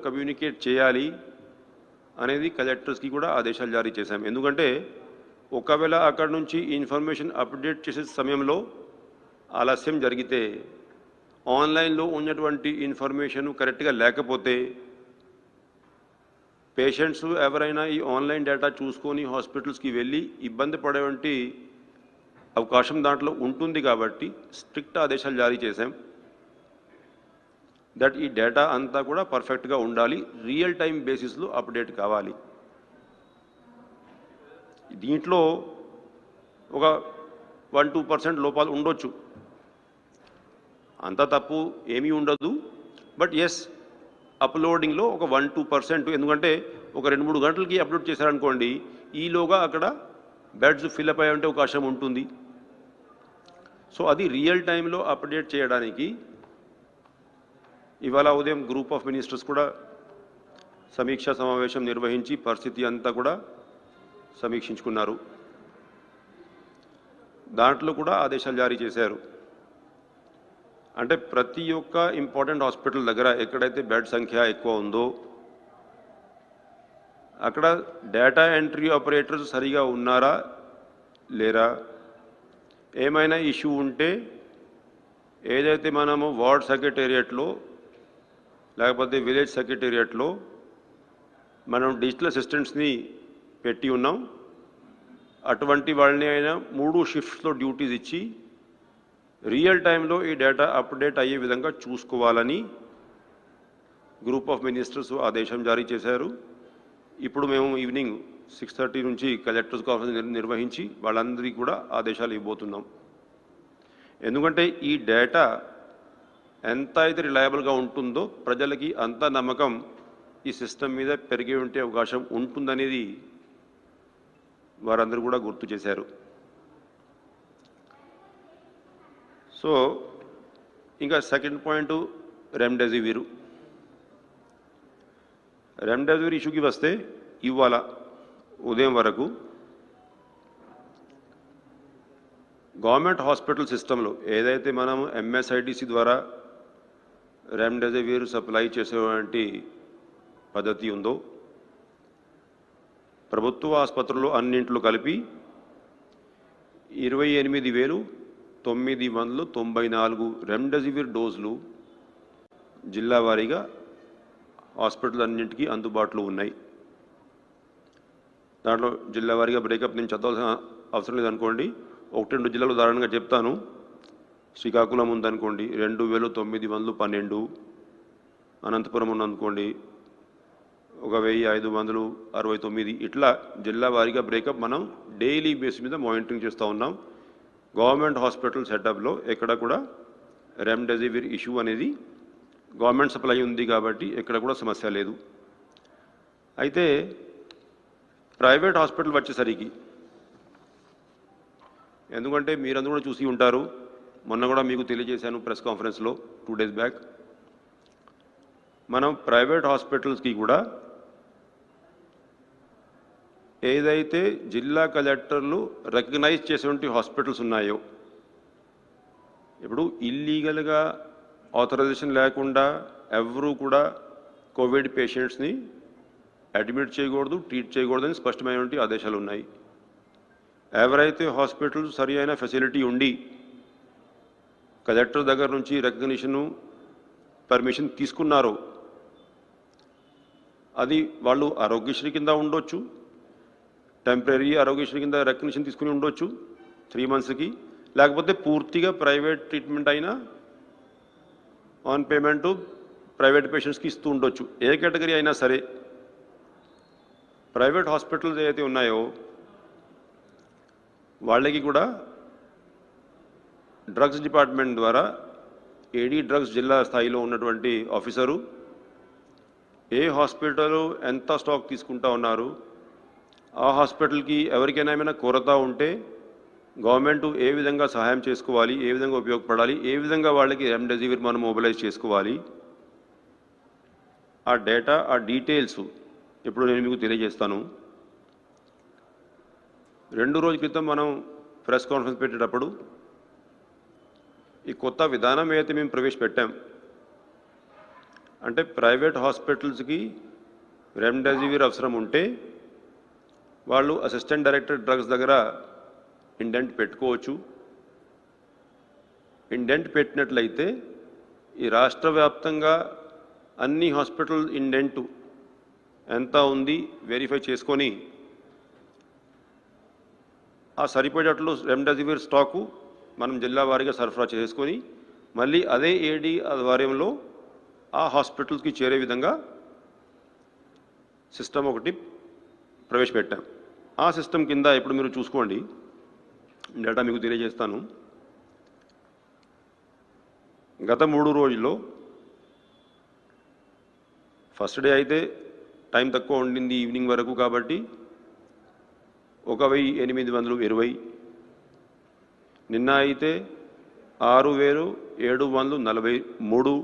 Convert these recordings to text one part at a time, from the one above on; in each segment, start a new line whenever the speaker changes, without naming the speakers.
Communicate చేయాలి అనేది కలెక్టర్స్కి కూడా ఆదేశాలు జారీ చేశాం. ఎందుకంటే ఒకవేళ అక్కడ నుంచి ఇన్ఫర్మేషన్ అప్డేట్ చేసే సమయంలో ఆలస్యం జరిగితే ఆన్లైన్లో ఉన్నటువంటి ఇన్ఫర్మేషన్ కరెక్ట్గా లేకపోతే పేషెంట్స్ ఎవరైనా ఈ ఆన్లైన్ డేటా చూసుకొని హాస్పిటల్స్కి వెళ్ళి ఇబ్బంది పడేటువంటి అవకాశం దాంట్లో ఉంటుంది. కాబట్టి స్ట్రిక్ట్ ఆదేశాలు జారీ చేశాం. దట్ ఈ డేటా అంతా కూడా పర్ఫెక్ట్గా ఉండాలి, రియల్ టైం బేసిస్లో అప్డేట్ కావాలి. దీంట్లో ఒక 1-2% లోపాలు ఉండొచ్చు, అంత తప్పు ఏమీ ఉండదు. బట్ ఎస్, అప్లోడింగ్లో ఒక 1-2%, ఎందుకంటే ఒక 2-3 గంటలకి అప్లోడ్ చేశారనుకోండి, ఈలోగా అక్కడ బెడ్స్ ఫిల్అప్ అయ్యే అవకాశం ఉంటుంది. సో అది రియల్ టైంలో అప్డేట్ చేయడానికి ఇవాళ ఉదయం గ్రూప్ ఆఫ్ మినిస్టర్స్ కూడా సమీక్షా సమావేశం నిర్వహించి పరిస్థితి అంతా కూడా సమీక్షించుకున్నారు. దాంట్లో కూడా ఆదేశాలు జారీ చేశారు. అంటే ప్రతి ఒక్క ఇంపార్టెంట్ హాస్పిటల్ దగ్గర ఎక్కడైతే బెడ్ సంఖ్య ఎక్కువ ఉందో అక్కడ డేటా ఎంట్రీ ఆపరేటర్స్ సరిగా ఉన్నారా లేరా, ఏమైనా ఇష్యూ ఉంటే ఏదైతే మనము వార్డ్ సెక్రటేరియట్లో లేకపోతే విలేజ్ సెక్రటేరియట్లో మనం డిజిటల్ అసిస్టెంట్స్ని పెట్టి ఉన్నాం. అటువంటి వాళ్ళని అయినా 3 షిఫ్ట్స్లో డ్యూటీస్ ఇచ్చి రియల్ టైంలో ఈ డేటా అప్డేట్ అయ్యే విధంగా చూసుకోవాలని గ్రూప్ ఆఫ్ మినిస్టర్స్ ఆదేశం జారీ చేశారు. ఇప్పుడు మేము ఈవినింగ్ 6:30 నుంచి కలెక్టర్స్ కాన్ఫరెన్స్ నిర్వహించి వాళ్ళందరికీ కూడా ఆదేశాలు ఇవ్వబోతున్నాం. ఎందుకంటే ఈ డేటా ఎంత అయితే రిలయబుల్గా ఉంటుందో ప్రజలకి అంత నమ్మకం ఈ సిస్టమ్ మీద పెరిగి ఉండే అవకాశం ఉంటుందనేది వారందరూ కూడా గుర్తు చేశారు. సో ఇంకా సెకండ్ పాయింట్ రెమ్డెసివిర్ ఇష్యూకి వస్తే ఇవాళ ఉదయం వరకు గవర్నమెంట్ హాస్పిటల్ సిస్టంలో ఏదైతే మనం MSIDC ద్వారా రెమ్డెసివిర్ సప్లై చేసేటువంటి పద్ధతి ఉందో ప్రభుత్వ ఆసుపత్రుల్లో అన్నింట్లో కలిపి 28,994 రెమ్డెసివిర్ డోసులు జిల్లా వారీగా హాస్పిటల్ అన్నింటికీ అందుబాటులో ఉన్నాయి. దాంట్లో జిల్లా వారీగా బ్రేకప్ నేను చదవాల్సిన అవసరం లేదనుకోండి. 1-2 జిల్లాలు ఉదాహరణగా చెప్తాను. శ్రీకాకుళం ఉందనుకోండి 2,912, అనంతపురం ఉందనుకోండి 1,569. ఇట్లా జిల్లా వారీగా బ్రేకప్ మనం డైలీ బేస్ మీద మానిటరింగ్ చేస్తూ ఉన్నాం. గవర్నమెంట్ హాస్పిటల్ సెటప్లో ఎక్కడ కూడా రెమ్డెసివిర్ ఇష్యూ అనేది గవర్నమెంట్ సప్లై ఉంది కాబట్టి ఎక్కడ కూడా సమస్య లేదు. అయితే ప్రైవేట్ హాస్పిటల్ వచ్చేసరికి, ఎందుకంటే మీరందరూ కూడా చూసి ఉంటారు, మొన్న కూడా మీకు తెలియజేశాను ప్రెస్ కాన్ఫరెన్స్లో 2 days బ్యాక్, మనం ప్రైవేట్ హాస్పిటల్స్కి కూడా ఏదైతే జిల్లా కలెక్టర్లు రికగ్నైజ్ చేసేటువంటి హాస్పిటల్స్ ఉన్నాయో, ఇప్పుడు ఇల్లీగల్గా ఆథరైజేషన్ లేకుండా ఎవరూ కూడా కోవిడ్ పేషెంట్స్ని అడ్మిట్ చేయకూడదు, ట్రీట్ చేయకూడదని స్పష్టమైనటువంటి ఆదేశాలు ఉన్నాయి. ఎవరైతే హాస్పిటల్స్ సరి అయిన ఫెసిలిటీ ఉండి కలెక్టర్ దగ్గర నుంచి రికగ్నిషను పర్మిషన్ తీసుకున్నారో అది వాళ్ళు ఆరోగ్యశ్రీ కింద ఉండొచ్చు, టెంపరీ ఆరోగ్యశ్రీ కింద రికగ్నిషన్ తీసుకుని ఉండొచ్చు 3 monthsకి, లేకపోతే పూర్తిగా ప్రైవేట్ ట్రీట్మెంట్ అయినా ఆన్ పేమెంటు ప్రైవేట్ పేషెంట్స్కి ఇస్తూ ఉండొచ్చు. ఏ కేటగిరీ అయినా సరే ప్రైవేట్ హాస్పిటల్స్ ఏదైతే ఉన్నాయో వాళ్ళకి కూడా డ్రగ్స్ డిపార్ట్మెంట్ ద్వారా ఏడీ డ్రగ్స్ జిల్లా స్థాయిలో ఉన్నటువంటి ఆఫీసరు ఏ హాస్పిటల్ ఎంత స్టాక్ తీసుకుంటా ఉన్నారు, ఆ హాస్పిటల్కి ఎవరికైనా ఏమైనా కొరత ఉంటే గవర్నమెంట్ ఏ విధంగా సహాయం చేసుకోవాలి, ఏ విధంగా ఉపయోగపడాలి, ఏ విధంగా వాళ్ళకి రెమ్డెసివిర్ మనం మొబిలైజ్ చేసుకోవాలి, ఆ డేటా ఆ డీటెయిల్స్ ఇప్పుడు నేను మీకు తెలియజేస్తాను. 2 రోజుల క్రితం మనం ప్రెస్ కాన్ఫరెన్స్ పెట్టేటప్పుడు ఈ కొత్త విధానం ఏదైతే మేము ప్రవేశపెట్టాం అంటే ప్రైవేట్ హాస్పిటల్స్కి రెమ్డెసివిర్ అవసరం ఉంటే వాళ్ళు అసిస్టెంట్ డైరెక్టర్ డ్రగ్స్ దగ్గర ఇండెంట్ పెట్టుకోవచ్చు. ఇండెంట్ పెట్టినట్లయితే ఈ రాష్ట్ర వ్యాప్తంగా అన్ని హాస్పిటల్ ఇండెంట్ ఎంత ఉంది వెరిఫై చేసుకొని ఆ సరిపోయేటట్లు రెమ్డెసివిర్ స్టాకు మనం జిల్లా వారీగా సరఫరా చేసుకొని మళ్ళీ అదే ఏడీ ఆధ్వర్యంలో ఆ హాస్పిటల్స్కి చేరే విధంగా సిస్టమ్ ఒకటి ప్రవేశపెట్టాం. ఆ సిస్టమ్ కింద ఇప్పుడు మీరు చూసుకోండి, డేటా మీకు తెలియజేస్తాను. గత 3 రోజుల్లో ఫస్ట్ డే అయితే టైం తక్కువ ఉండింది, ఈవినింగ్ వరకు, కాబట్టి 1820. నిన్న అయితే 6743.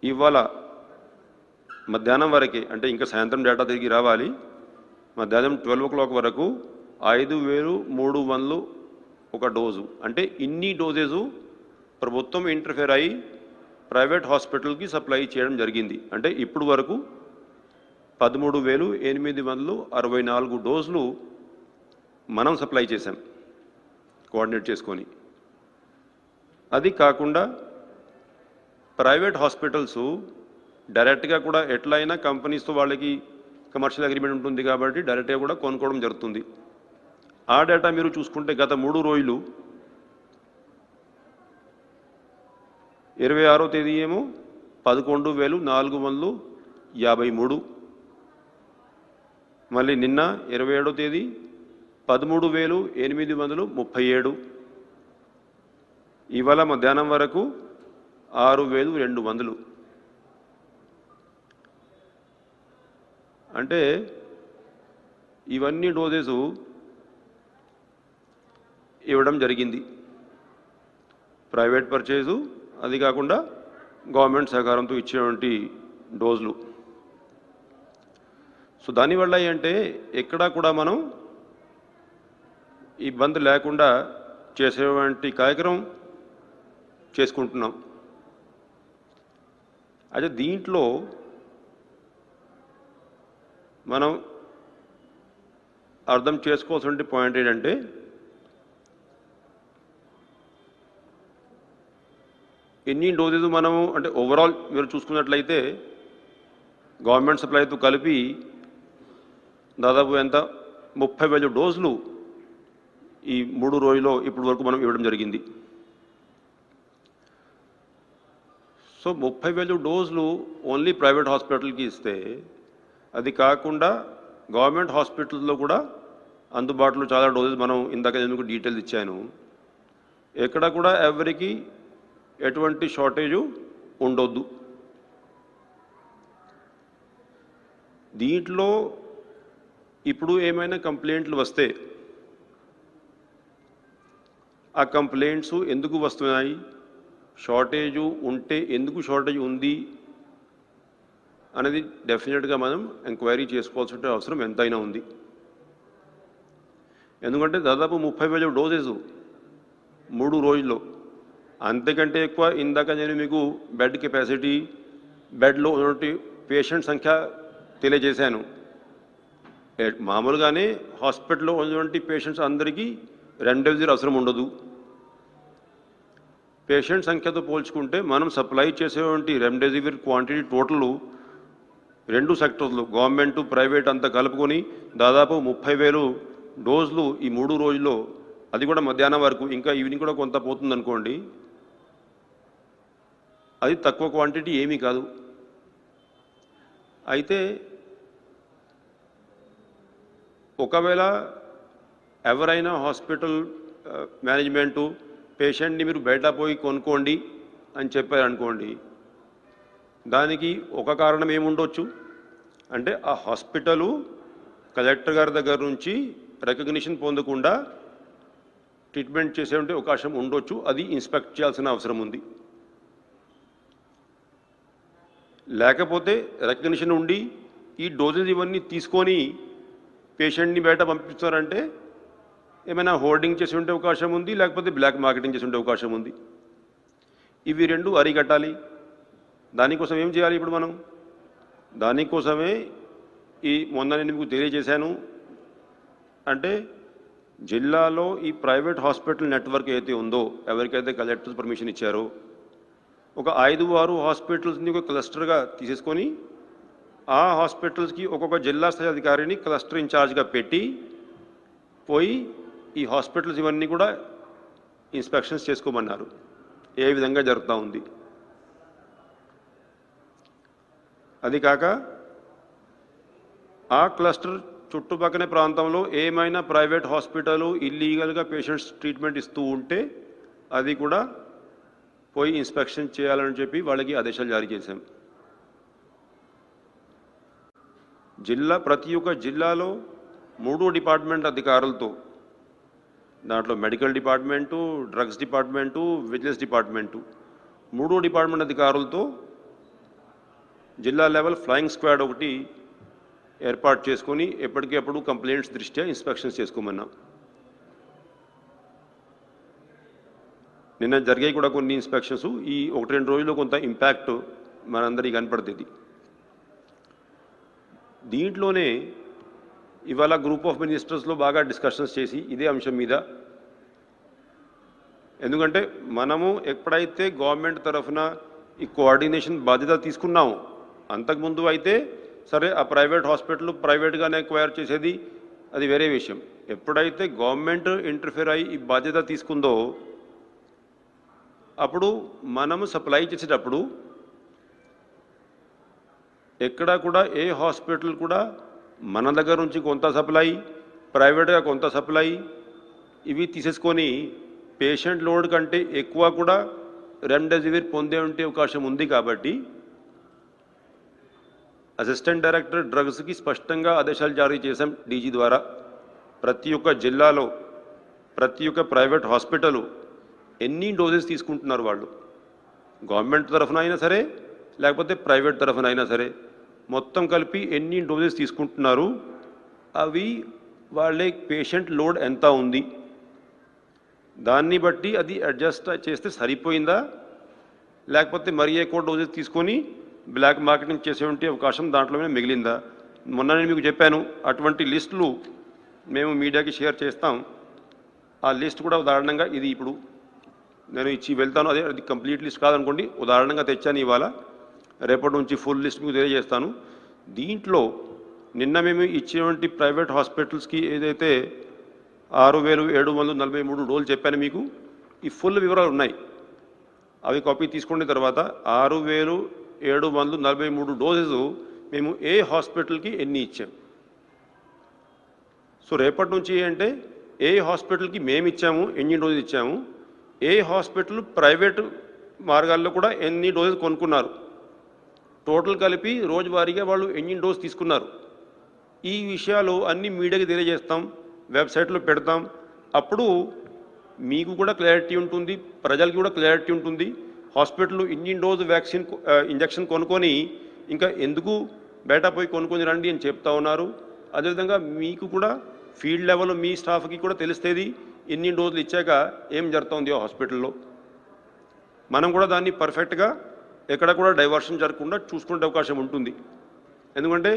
ఇవాళ మధ్యాహ్నం వరకే, అంటే ఇంకా సాయంత్రం డేటా తిరిగి రావాలి, మధ్యాహ్నం 12 o'clock వరకు 5301 ఒక డోసు. అంటే ఇన్ని డోసేజు ప్రభుత్వం ఇంటర్ఫేర్ అయ్యి ప్రైవేట్ హాస్పిటల్కి సప్లై చేయడం జరిగింది. అంటే ఇప్పుడు వరకు 13,864 డోసులు మనం సప్లై చేశాం కోఆర్డినేట్ చేసుకొని. అది కాకుండా ప్రైవేట్ హాస్పిటల్స్ డైరెక్ట్గా కూడా ఎట్లయినా కంపెనీస్తో వాళ్ళకి కమర్షియల్ అగ్రిమెంట్ ఉంటుంది కాబట్టి డైరెక్ట్గా కూడా కొనుక్కోవడం జరుగుతుంది. ఆ డేటా మీరు చూసుకుంటే గత 3 రోజులు 26వ తేదీ ఏమో 11,453, మళ్ళీ నిన్న 27వ తేదీ 13,837, ఇవాళ మధ్యాహ్నం వరకు 6,200. అంటే ఇవన్నీ డోసెస్ ఇవ్వడం జరిగింది, ప్రైవేట్ పర్చేజు, అది కాకుండా గవర్నమెంట్ సహకారంతో ఇచ్చేటువంటి డోసులు. సో దానివల్ల ఏంటంటే ఎక్కడా కూడా మనం ఇబ్బంది లేకుండా చేసేటువంటి కార్యక్రమం చేసుకుంటున్నాం. అయితే దీంట్లో మనం అర్థం చేసుకోవాల్సిన పాయింట్ ఏంటంటే ఎన్ని డోసెస్ మనము, అంటే ఓవరాల్ మీరు చూసుకున్నట్లయితే గవర్నమెంట్ సప్లైతో కలిపి దాదాపు ఎంత 30,000 డోసులు ఈ 3 రోజుల్లో ఇప్పటి వరకు మనం ఇవ్వడం జరిగింది. సో 30,000 డోసులు ఓన్లీ ప్రైవేట్ హాస్పిటల్కి ఇస్తే, అది కాకుండా గవర్నమెంట్ హాస్పిటల్లో కూడా అందుబాటులో చాలా డోసెస్ మనం ఇందాక ఎందుకు డీటెయిల్స్ ఇచ్చాను, ఎక్కడ కూడా ఎవరికి ఎటువంటి షార్టేజు ఉండొద్దు. దీంట్లో ఇప్పుడు ఏమైనా కంప్లైంట్లు వస్తే ఆ కంప్లైంట్స్ ఎందుకు వస్తున్నాయి, షార్టేజు ఉంటే ఎందుకు షార్టేజ్ ఉంది అనేది డెఫినెట్గా మనం ఎంక్వైరీ చేసుకోవాల్సిన అవసరం ఎంతైనా ఉంది. ఎందుకంటే దాదాపు 30,000 డోసెస్ 3 రోజుల్లో, అంతకంటే ఎక్కువ ఇందాక నేను మీకు బెడ్ కెపాసిటీ, బెడ్లో ఉన్నటువంటి పేషెంట్ సంఖ్య తెలియజేశాను. మామూలుగానే హాస్పిటల్లో ఉన్నటువంటి పేషెంట్స్ అందరికీ రెమ్డెసివిర్ అవసరం ఉండదు. పేషెంట్ సంఖ్యతో పోల్చుకుంటే మనం సప్లై చేసేటువంటి రెమ్డెసివిర్ క్వాంటిటీ టోటల్ 2 సెక్టర్లు, గవర్నమెంట్ ప్రైవేట్ అంతా కలుపుకొని దాదాపు 30,000 డోసులు ఈ 3 రోజుల్లో, అది కూడా మధ్యాహ్నం వరకు, ఇంకా ఈవినింగ్ కూడా కొంత పోతుంది అనుకోండి, అది తక్కువ క్వాంటిటీ ఏమీ కాదు. అయితే ఒకవేళ ఎవరైనా హాస్పిటల్ మేనేజ్మెంటు పేషెంట్ని మీరు బయట పోయి కొనుక్కోండి అని చెప్పారనుకోండి, దానికి ఒక కారణం ఏముండొచ్చు అంటే ఆ హాస్పిటలు కలెక్టర్ గారి దగ్గర నుంచి రికగ్నిషన్ పొందకుండా ట్రీట్మెంట్ చేసే అవకాశం ఉండొచ్చు. అది ఇన్స్పెక్ట్ చేయాల్సిన అవసరం ఉంది. లేకపోతే రికగ్నిషన్ ఉండి ఈ డోసేజ్ ఇవన్నీ తీసుకొని పేషెంట్ని బయట పంపిస్తారంటే ఏమైనా హోర్డింగ్ చేసి ఉండే అవకాశం ఉంది, లేకపోతే బ్లాక్ మార్కెటింగ్ చేసి ఉండే అవకాశం ఉంది. ఇవి 2 అరికట్టాలి. దానికోసం ఏం చేయాలి ఇప్పుడు మనం? దానికోసమే ఈ మొన్న నేను మీకు తెలియజేశాను. అంటే జిల్లాలో ఈ ప్రైవేట్ హాస్పిటల్ నెట్వర్క్ ఏదైతే ఉందో, ఎవరికైతే కలెక్టర్స్ పర్మిషన్ ఇచ్చారో, ఒక 5-6 హాస్పిటల్స్ని ఒక క్లస్టర్గా తీసేసుకొని ఆ హాస్పిటల్స్కి ఒక్కొక్క జిల్లా స్థాయి అధికారిని క్లస్టర్ ఇన్ఛార్జ్గా పెట్టి పోయి ఈ హాస్పిటల్స్ ఇవన్నీ కూడా ఇన్స్పెక్షన్స్ చేసుకోమన్నారు. ఏ విధంగా జరుగుతూ ఉంది. అది కాక ఆ క్లస్టర్ చుట్టుపక్కల ప్రాంతంలో ఏమైనా ప్రైవేట్ హాస్పిటల్ ఇల్లీగల్గా పేషెంట్స్ ట్రీట్మెంట్ ఇస్తూ ఉంటే అది కూడా పోయి ఇన్స్పెక్షన్ చేయాలని చెప్పి వాళ్ళకి ఆదేశాలు జారీ చేశాం. ప్రతి ఒక్క జిల్లాలో 3 డిపార్ట్మెంట్ అధికారులతో, దాంట్లో medical department, drugs department, vigilance department, 3 department అధికారులతో జిల్లా లెవెల్ ఫ్లయింగ్ స్క్వాడ్ ఒకటి ఏర్పాటు చేసుకొని ఎప్పటికప్పుడు కంప్లైంట్స్ దృష్ట్యా ఇన్స్పెక్షన్స్ చేసుకోమన్నాం. నిన్న జరిగాయి కూడా కొన్ని ఇన్స్పెక్షన్స్. ఈ 1-2 రోజుల్లో కొంత ఇంపాక్ట్ మనందరికీ కనపడుతుంది. దీంట్లోనే ఇవాళ గ్రూప్ ఆఫ్ మినిస్టర్స్లో బాగా డిస్కషన్స్ చేసి ఇదే అంశం మీద, ఎందుకంటే మనము ఎప్పుడైతే గవర్నమెంట్ తరఫున ఈ కోఆర్డినేషన్ బాధ్యత తీసుకున్నాము, అంతకుముందు అయితే సరే ఆ ప్రైవేట్ హాస్పిటల్ ప్రైవేట్గానే అక్వైర్ చేసేది, అది వేరే విషయం. ఎప్పుడైతే గవర్నమెంట్ ఇంటర్ఫియర్ అయ్యి ఈ బాధ్యత తీసుకుందో అప్పుడు మనము సప్లై చేసేటప్పుడు ఎక్కడా కూడా ఏ హాస్పిటల్ కూడా మన దగ్గర నుంచి కొంత సప్లై, ప్రైవేట్గా కొంత సప్లై ఇవి తీసేసుకొని పేషెంట్ లోడ్ కంటే ఎక్కువ కూడా రెమ్డెసివిర్ పొందే ఉండే అవకాశం ఉంది. కాబట్టి అసిస్టెంట్ డైరెక్టర్ డ్రగ్స్కి స్పష్టంగా ఆదేశాలు జారీ చేశాం డీజీ ద్వారా. ప్రతి ఒక్క జిల్లాలో ప్రతి ఒక్క ప్రైవేట్ హాస్పిటల్ ఎన్ని డోసెస్ తీసుకుంటున్నారు వాళ్ళు, గవర్నమెంట్ తరఫున అయినా సరే లేకపోతే ప్రైవేట్ తరఫున అయినా సరే, మొత్తం కలిపి ఎన్ని డోసెస్ తీసుకుంటున్నారు, అవి వాళ్ళే పేషెంట్ లోడ్ ఎంత ఉంది, దాన్ని బట్టి అది అడ్జస్ట్ చేస్తే సరిపోయిందా, లేకపోతే మరీ ఎక్కువ డోసెస్ తీసుకొని బ్లాక్ మార్కెటింగ్ చేసే ఉంటే అవకాశం దాంట్లోనే మిగిలిందా. మొన్న నేను మీకు చెప్పాను, అటువంటి లిస్టులు మేము మీడియాకి షేర్ చేస్తాం. ఆ లిస్ట్ కూడా ఉదాహరణంగా ఇది ఇప్పుడు నేను ఇచ్చి వెళ్తాను. అది కంప్లీట్ లిస్ట్ కాదనుకోండి, ఉదాహరణంగా తెచ్చాను ఇవాళ. రేపటి నుంచి ఫుల్ లిస్ట్ మీకు తెలియజేస్తాను. దీంట్లో నిన్న మేము ఇచ్చేటువంటి ప్రైవేట్ హాస్పిటల్స్కి ఏదైతే 6,743 డోసులు చెప్పాను మీకు, ఈ ఫుల్ వివరాలు ఉన్నాయి. అవి కాపీ తీసుకున్న తర్వాత 6,743 డోసెస్ మేము ఏ హాస్పిటల్కి ఎన్ని ఇచ్చాం. సో రేపటి నుంచి అంటే ఏ హాస్పిటల్కి మేము ఇచ్చాము, ఎన్ని డోసులు ఇచ్చాము, ఏ హాస్పిటల్ ప్రైవేటు మార్గాల్లో కూడా ఎన్ని డోసెస్ కొనుక్కున్నారు, టోటల్ కలిపి రోజువారీగా వాళ్ళు ఎన్ని డోస్ తీసుకున్నారు, ఈ విషయాలు అన్నీ మీడియాకి తెలియజేస్తాం, వెబ్సైట్లో పెడతాం. అప్పుడు మీకు కూడా క్లారిటీ ఉంటుంది, ప్రజలకి కూడా క్లారిటీ ఉంటుంది. హాస్పిటల్ ఇన్ని డోసు వ్యాక్సిన్ ఇంజక్షన్ కొనుక్కొని ఇంకా ఎందుకు బయట పోయి కొనుక్కొని రండి అని చెప్తా ఉన్నారు. అదేవిధంగా మీకు కూడా ఫీల్డ్ లెవెల్లో మీ స్టాఫ్కి కూడా తెలుస్తుంది ఇన్ని డోసులు ఇచ్చాక ఏం జరుగుతుంది హాస్పిటల్లో. మనం కూడా దాన్ని పర్ఫెక్ట్గా ఎక్కడ కూడా డైవర్షన్ జరగకుండా చూసుకునే అవకాశం ఉంటుంది. ఎందుకంటే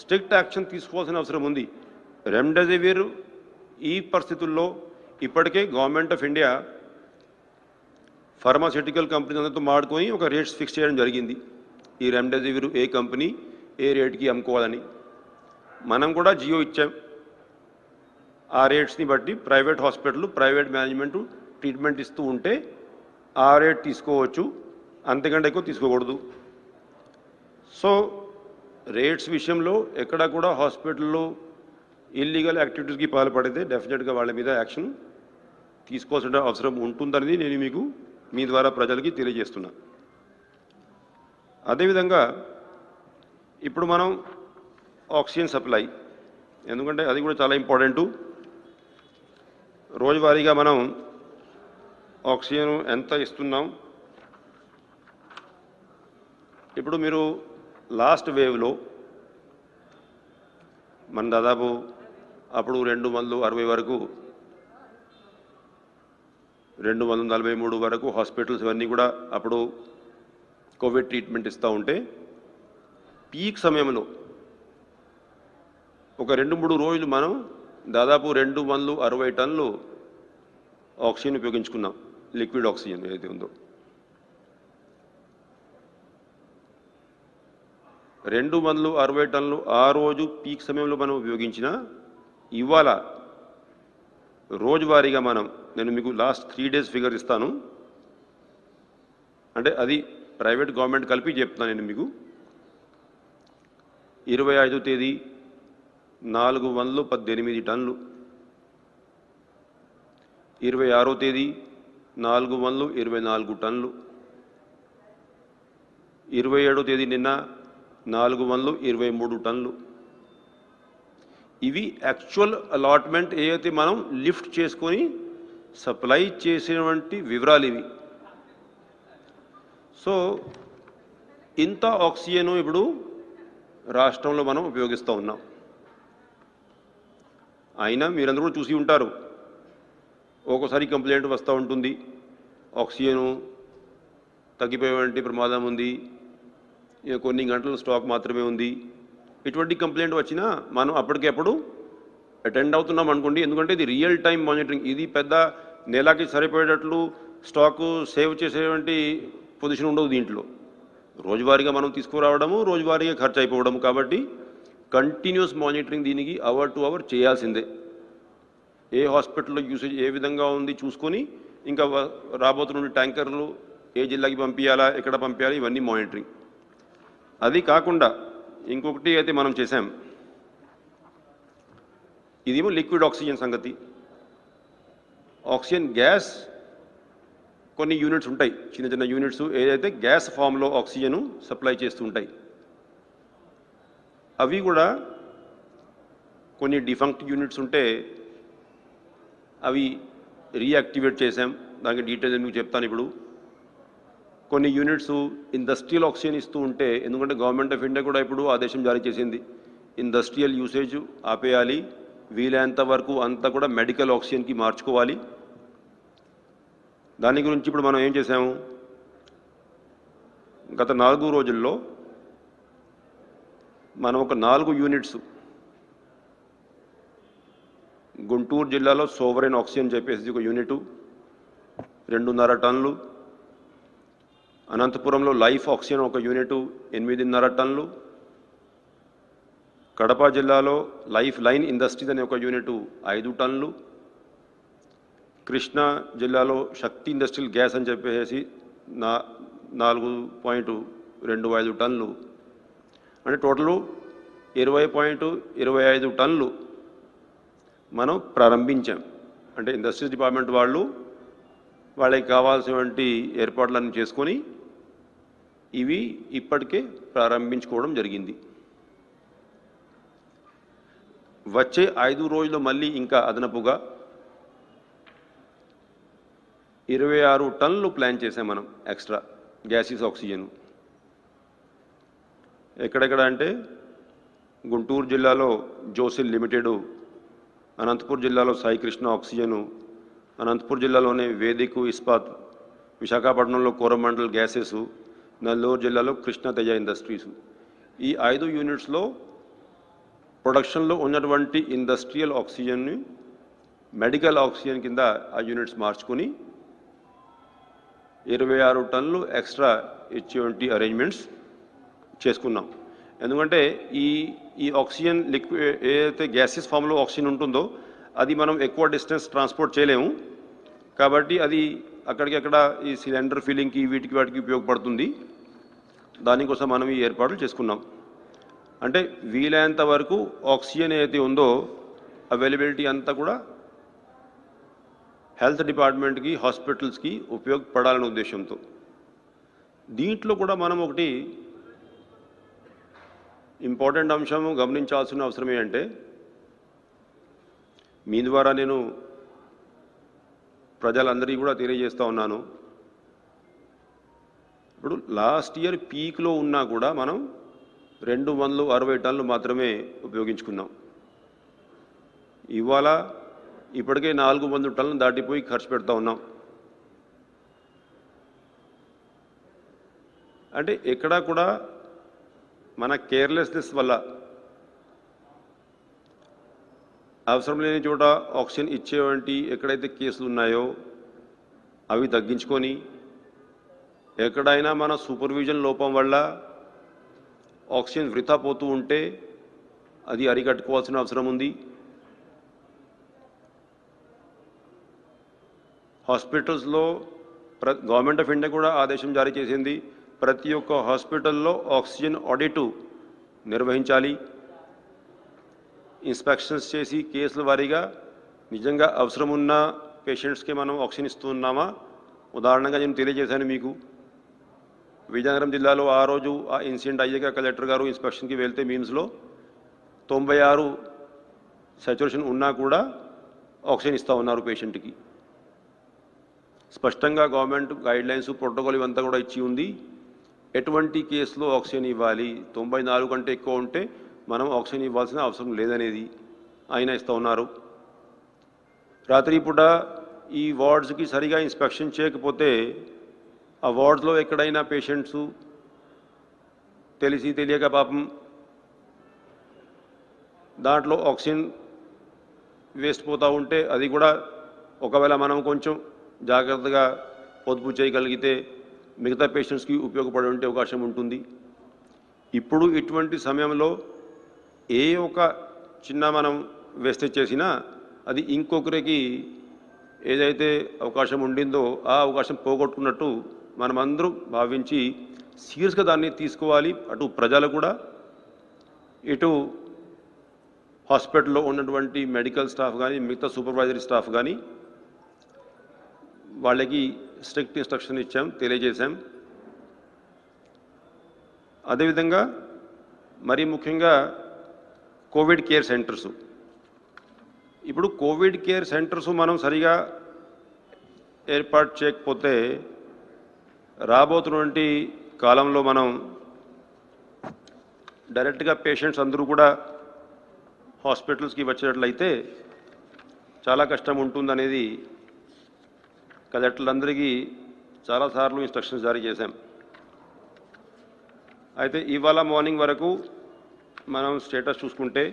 స్ట్రిక్ట్ యాక్షన్ తీసుకోవాల్సిన అవసరం ఉంది. రెమ్డెసివిర్ ఈ పరిస్థితుల్లో ఇప్పటికే government of India pharmaceutical company అందరితో మాడుకొని ఒక రేట్స్ ఫిక్స్ చేయడం జరిగింది. ఈ రెమ్డెసివిర్ ఏ కంపెనీ ఏ రేట్కి అమ్ముకోవాలని మనం కూడా జియో ఇచ్చాం. ఆ రేట్స్ని బట్టి private hospital private management treatment ఇస్తూ ఉంటే ఆ రేట్ తీసుకోవచ్చు, అంతకంటే ఎక్కువ తీసుకోకూడదు. సో రేట్స్ విషయంలో ఎక్కడ కూడా హాస్పిటల్లో ఇల్లీగల్ యాక్టివిటీస్కి పాల్పడితే డెఫినెట్గా వాళ్ళ మీద యాక్షన్ తీసుకోవాల్సిన అవసరం ఉంటుందనేది నేను మీకు మీ ద్వారా ప్రజలకి తెలియజేస్తున్నా. అదేవిధంగా ఇప్పుడు మనం ఆక్సిజన్ సప్లై, ఎందుకంటే అది కూడా చాలా ఇంపార్టెంటు. రోజువారీగా మనం ఆక్సిజన్ ఎంత ఇస్తున్నాం. ఇప్పుడు మీరు లాస్ట్ వేవ్లో మన దాదాపు అప్పుడు 260 వరకు 243 వరకు హాస్పిటల్స్ ఇవన్నీ కూడా అప్పుడు కోవిడ్ ట్రీట్మెంట్ ఇస్తూ ఉంటే పీక్ సమయంలో ఒక 2-3 రోజులు మనం దాదాపు 260 టన్నులు ఆక్సిజన్ ఉపయోగించుకున్నాం. లిక్విడ్ ఆక్సిజన్ ఏదైతే ఉందో 260 టన్నులు ఆ రోజు పీక్ సమయంలో మనం ఉపయోగించిన ఇవాళ రోజువారీగా నేను మీకు లాస్ట్ 3 days ఫిగర్ ఇస్తాను. అంటే అది ప్రైవేట్ గవర్నమెంట్ కలిపి చెప్తాను నేను మీకు. 25వ తేదీ 418 టన్నులు, 26వ తేదీ 424 టన్నులు, 27వ తేదీ నిన్న 423 టన్నులు. ఇవి యాక్చువల్ అలాట్మెంట్ ఏదైతే మనం లిఫ్ట్ చేసుకొని సప్లై చేసినటువంటి వివరాలు ఇవి. సో ఇంత ఆక్సిజన్ ఇప్పుడు రాష్ట్రంలో మనం ఉపయోగిస్తూ ఉన్నాం. అయినా మీరందరూ కూడా చూసి ఉంటారు, ఒక్కోసారి కంప్లైంట్ వస్తూ ఉంటుంది, ఆక్సిజన్ తగ్గిపోయేటువంటి ప్రమాదం ఉంది, కొన్ని గంటల స్టాక్ మాత్రమే ఉంది. ఇటువంటి కంప్లైంట్ వచ్చినా మనం అప్పటికప్పుడు అటెండ్ అవుతున్నాం అనుకోండి. ఎందుకంటే ఇది రియల్ టైం మానిటరింగ్. ఇది పెద్ద నెలకి సరిపోయేటట్లు స్టాకు సేవ్ చేసేటువంటి పొజిషన్ ఉండదు దీంట్లో. రోజువారీగా మనం తీసుకురావడము, రోజువారీగా ఖర్చు అయిపోవడము. కాబట్టి కంటిన్యూస్ మానిటరింగ్ దీనికి అవర్ టు అవర్ చేయాల్సిందే. ఏ హాస్పిటల్లో యూసేజ్ ఏ విధంగా ఉంది చూసుకొని ఇంకా రాబోతున్న ట్యాంకర్లు ఏ జిల్లాకి పంపించాలా, ఎక్కడ పంపించాలి, ఇవన్నీ మానిటరింగ్. అది కాకుండా ఇంకొకటి అయితే మనం చేశాం, ఇదేమో లిక్విడ్ ఆక్సిజన్ సంగతి. ఆక్సిజన్ గ్యాస్ కొన్ని యూనిట్స్ ఉంటాయి, చిన్న చిన్న యూనిట్స్ ఏదైతే గ్యాస్ ఫామ్లో ఆక్సిజన్ సప్లై చేస్తూ ఉంటాయి. అవి కూడా కొన్ని డిఫంక్ట్ యూనిట్స్ ఉంటే అవి రీయాక్టివేట్ చేశాం. దానికి డీటెయిల్స్ మీకు చెప్తాను ఇప్పుడు. కొన్ని యూనిట్స్ ఇండస్ట్రియల్ ఆక్సిజన్ ఇస్తూ ఉంటే, ఎందుకంటే గవర్నమెంట్ ఆఫ్ ఇండియా కూడా ఇప్పుడు ఆదేశం జారీ చేసింది, ఇండస్ట్రియల్ యూసేజ్ ఆపేయాలి, వీలైనంత వరకు అంతా కూడా మెడికల్ ఆక్సిజన్కి మార్చుకోవాలి. దాని గురించి ఇప్పుడు మనం ఏం చేసాము, గత 4 రోజుల్లో మనం ఒక 4 యూనిట్స్ గుంటూరు జిల్లాలో సోవరెన్ ఆక్సిజన్ చెప్పేసి ఒక యూనిట్ 2.5 టన్నులు, అనంతపురంలో లైఫ్ ఆక్సిజన్ ఒక యూనిట్ 8.5 టన్నులు, కడప జిల్లాలో లైఫ్ లైన్ ఇండస్ట్రీస్ అనే ఒక యూనిట్ 5 టన్నులు, కృష్ణా జిల్లాలో శక్తి ఇండస్ట్రియల్ గ్యాస్ అని చెప్పేసి 4.25 టన్నులు, అంటే టోటల్ 20.25 టన్నులు మనం ప్రారంభించాం. అంటే ఇండస్ట్రీస్ డిపార్ట్మెంట్ వాళ్ళకి కావాల్సినటువంటి ఏర్పాట్లన్నీ చేసుకొని ఇవి ఇప్పటికే ప్రారంభించుకోవడం జరిగింది. వచ్చే 5 రోజుల్లో మళ్ళీ ఇంకా అదనపుగా 26 టన్నులు ప్లాన్ చేసాం మనం ఎక్స్ట్రా గ్యాసెస్ ఆక్సిజన్. ఎక్కడెక్కడ అంటే గుంటూరు జిల్లాలో జోసిల్ లిమిటెడ్, అనంతపూర్ జిల్లాలో సాయి కృష్ణ ఆక్సిజను, అనంతపూర్ జిల్లాలోనే వేదిక్ ఇస్పాత్, విశాఖపట్నంలో కోరమండల్ గ్యాసెస్, నెల్లూరు జిల్లాలో కృష్ణ తేజ ఇండస్ట్రీస్. ఈ 5 యూనిట్స్లో ప్రొడక్షన్లో ఉన్నటువంటి ఇండస్ట్రియల్ ఆక్సిజన్ని మెడికల్ ఆక్సిజన్ కింద ఆ యూనిట్స్ మార్చుకొని 26 టన్నులు ఎక్స్ట్రా ఇచ్చేటువంటి అరేంజ్మెంట్స్ చేసుకున్నాం. ఎందుకంటే ఈ ఆక్సిజన్ లిక్విడ్ ఏదైతే గ్యాసెస్ ఫామ్లో ఆక్సిజన్ ఉంటుందో అది మనం ఎక్కువ డిస్టెన్స్ ట్రాన్స్పోర్ట్ చేయలేము. కాబట్టి అది అక్కడికక్కడ ఈ సిలిండర్ ఫిల్లింగ్కి వీటికి వాటికి ఉపయోగపడుతుంది. దానికోసం మనం ఈ ఏర్పాట్లు చేసుకున్నాం. అంటే వీలైనంత వరకు ఆక్సిజన్ ఏదైతే ఉందో అవైలబిలిటీ అంతా కూడా హెల్త్ డిపార్ట్మెంట్కి, హాస్పిటల్స్కి ఉపయోగపడాలనే ఉద్దేశంతో. దీంట్లో కూడా మనం ఒకటి ఇంపార్టెంట్ అంశం గమనించాల్సిన అవసరం ఏంటంటే, మీ ద్వారా నేను ప్రజలందరికీ కూడా తెలియజేస్తూ ఉన్నాను, ఇప్పుడు లాస్ట్ ఇయర్ పీక్లో ఉన్నా కూడా మనం 260 టన్నులు మాత్రమే ఉపయోగించుకున్నాం. ఇవాళ ఇప్పటికే 400 టన్నులు దాటిపోయి ఖర్చు పెడతా ఉన్నాం. అంటే ఎక్కడా కూడా మన కేర్లెస్నెస్ వల్ల అవసరం లేని చోట ఆక్సిజన్ ఇచ్చేవంటి ఎక్కడైతే కేసులు ఉన్నాయో అవి తగ్గించుకొని ఎక్కడైనా మన సూపర్విజన్ లోపం వల్ల ఆక్సిజన్ వృథా పోతూ ఉంటే అది అరికట్టుకోవాల్సిన అవసరం ఉంది. హాస్పిటల్స్లో గవర్నమెంట్ ఆఫ్ ఇండియా కూడా ఆదేశం జారీ చేసింది, ప్రతి ఒక్క హాస్పిటల్లో ఆక్సిజన్ ఆడిట్ నిర్వహించాలి. ఇన్స్పెక్షన్స్ చేసి కేసుల వారీగా నిజంగా అవసరం ఉన్న పేషెంట్స్కి మనం ఆక్సిజన్ ఇస్తున్నామా. ఉదాహరణగా నేను తెలియజేశాను మీకు, విజయనగరం జిల్లాలో ఆ రోజు ఆ ఇన్సిడెంట్ అయ్యాక కలెక్టర్ గారు ఇన్స్పెక్షన్కి వెళ్తే మీమ్స్లో 96 సాచురేషన్ ఉన్నా కూడా ఆక్సిజన్ ఇస్తూ ఉన్నారు పేషెంట్కి. స్పష్టంగా గవర్నమెంట్ గైడ్లైన్స్ ప్రోటోకాల్ ఇవంతా కూడా ఇచ్చి ఉంది. ఎటువంటి కేసులో ఆక్సిజన్ ఇవ్వాలి, 94 కంటే ఎక్కువ ఉంటే మనం ఆక్సిజన్ ఇవ్వాల్సిన అవసరం లేదనేది ఆయన ఇస్తూ ఉన్నారు. రాత్రిపూట ఈ వార్డ్స్కి సరిగా ఇన్స్పెక్షన్ చేయకపోతే ఆ వార్డ్స్లో ఎక్కడైనా పేషెంట్స్ తెలిసి తెలియక పాపం దాంట్లో ఆక్సిజన్ వేస్ట్ పోతూ ఉంటే అది కూడా ఒకవేళ మనం కొంచెం జాగ్రత్తగా పొదుపు చేయగలిగితే మిగతా పేషెంట్స్కి ఉపయోగపడే అవకాశం ఉంటుంది. ఇప్పుడు ఇటువంటి సమయంలో ఏ ఒక చిన్న మనం వేస్టేజ్ చేసినా అది ఇంకొకరికి ఏదైతే అవకాశం ఉండిందో ఆ అవకాశం పోగొట్టుకున్నట్టు మనమందరూ భావించి సీరియస్గా దాన్ని తీసుకోవాలి. అటు ప్రజలు కూడా, ఇటు హాస్పిటల్లో ఉన్నటువంటి మెడికల్ స్టాఫ్ కానీ మిగతా సూపర్వైజరీ స్టాఫ్ కానీ వాళ్ళకి స్ట్రిక్ట్ ఇన్స్ట్రక్షన్ ఇచ్చాం, తెలియజేశాం. అదేవిధంగా మరీ ముఖ్యంగా కోవిడ్ కేర్ సెంటర్స్. ఇప్పుడు కోవిడ్ కేర్ సెంటర్స్ మనం సరిగా ఏర్పాటు చేయకపోతే రాబోతున్నటువంటి కాలంలో మనం డైరెక్ట్గా పేషెంట్స్ అందరూ కూడా హాస్పిటల్స్కి వచ్చేటట్లయితే చాలా కష్టం ఉంటుందనేది కలెక్టర్లందరికీ చాలాసార్లు ఇన్స్ట్రక్షన్స్ జారీ చేశాం. అయితే ఇవాళ మార్నింగ్ వరకు మనం స్టేటస్ చూసుకుంటే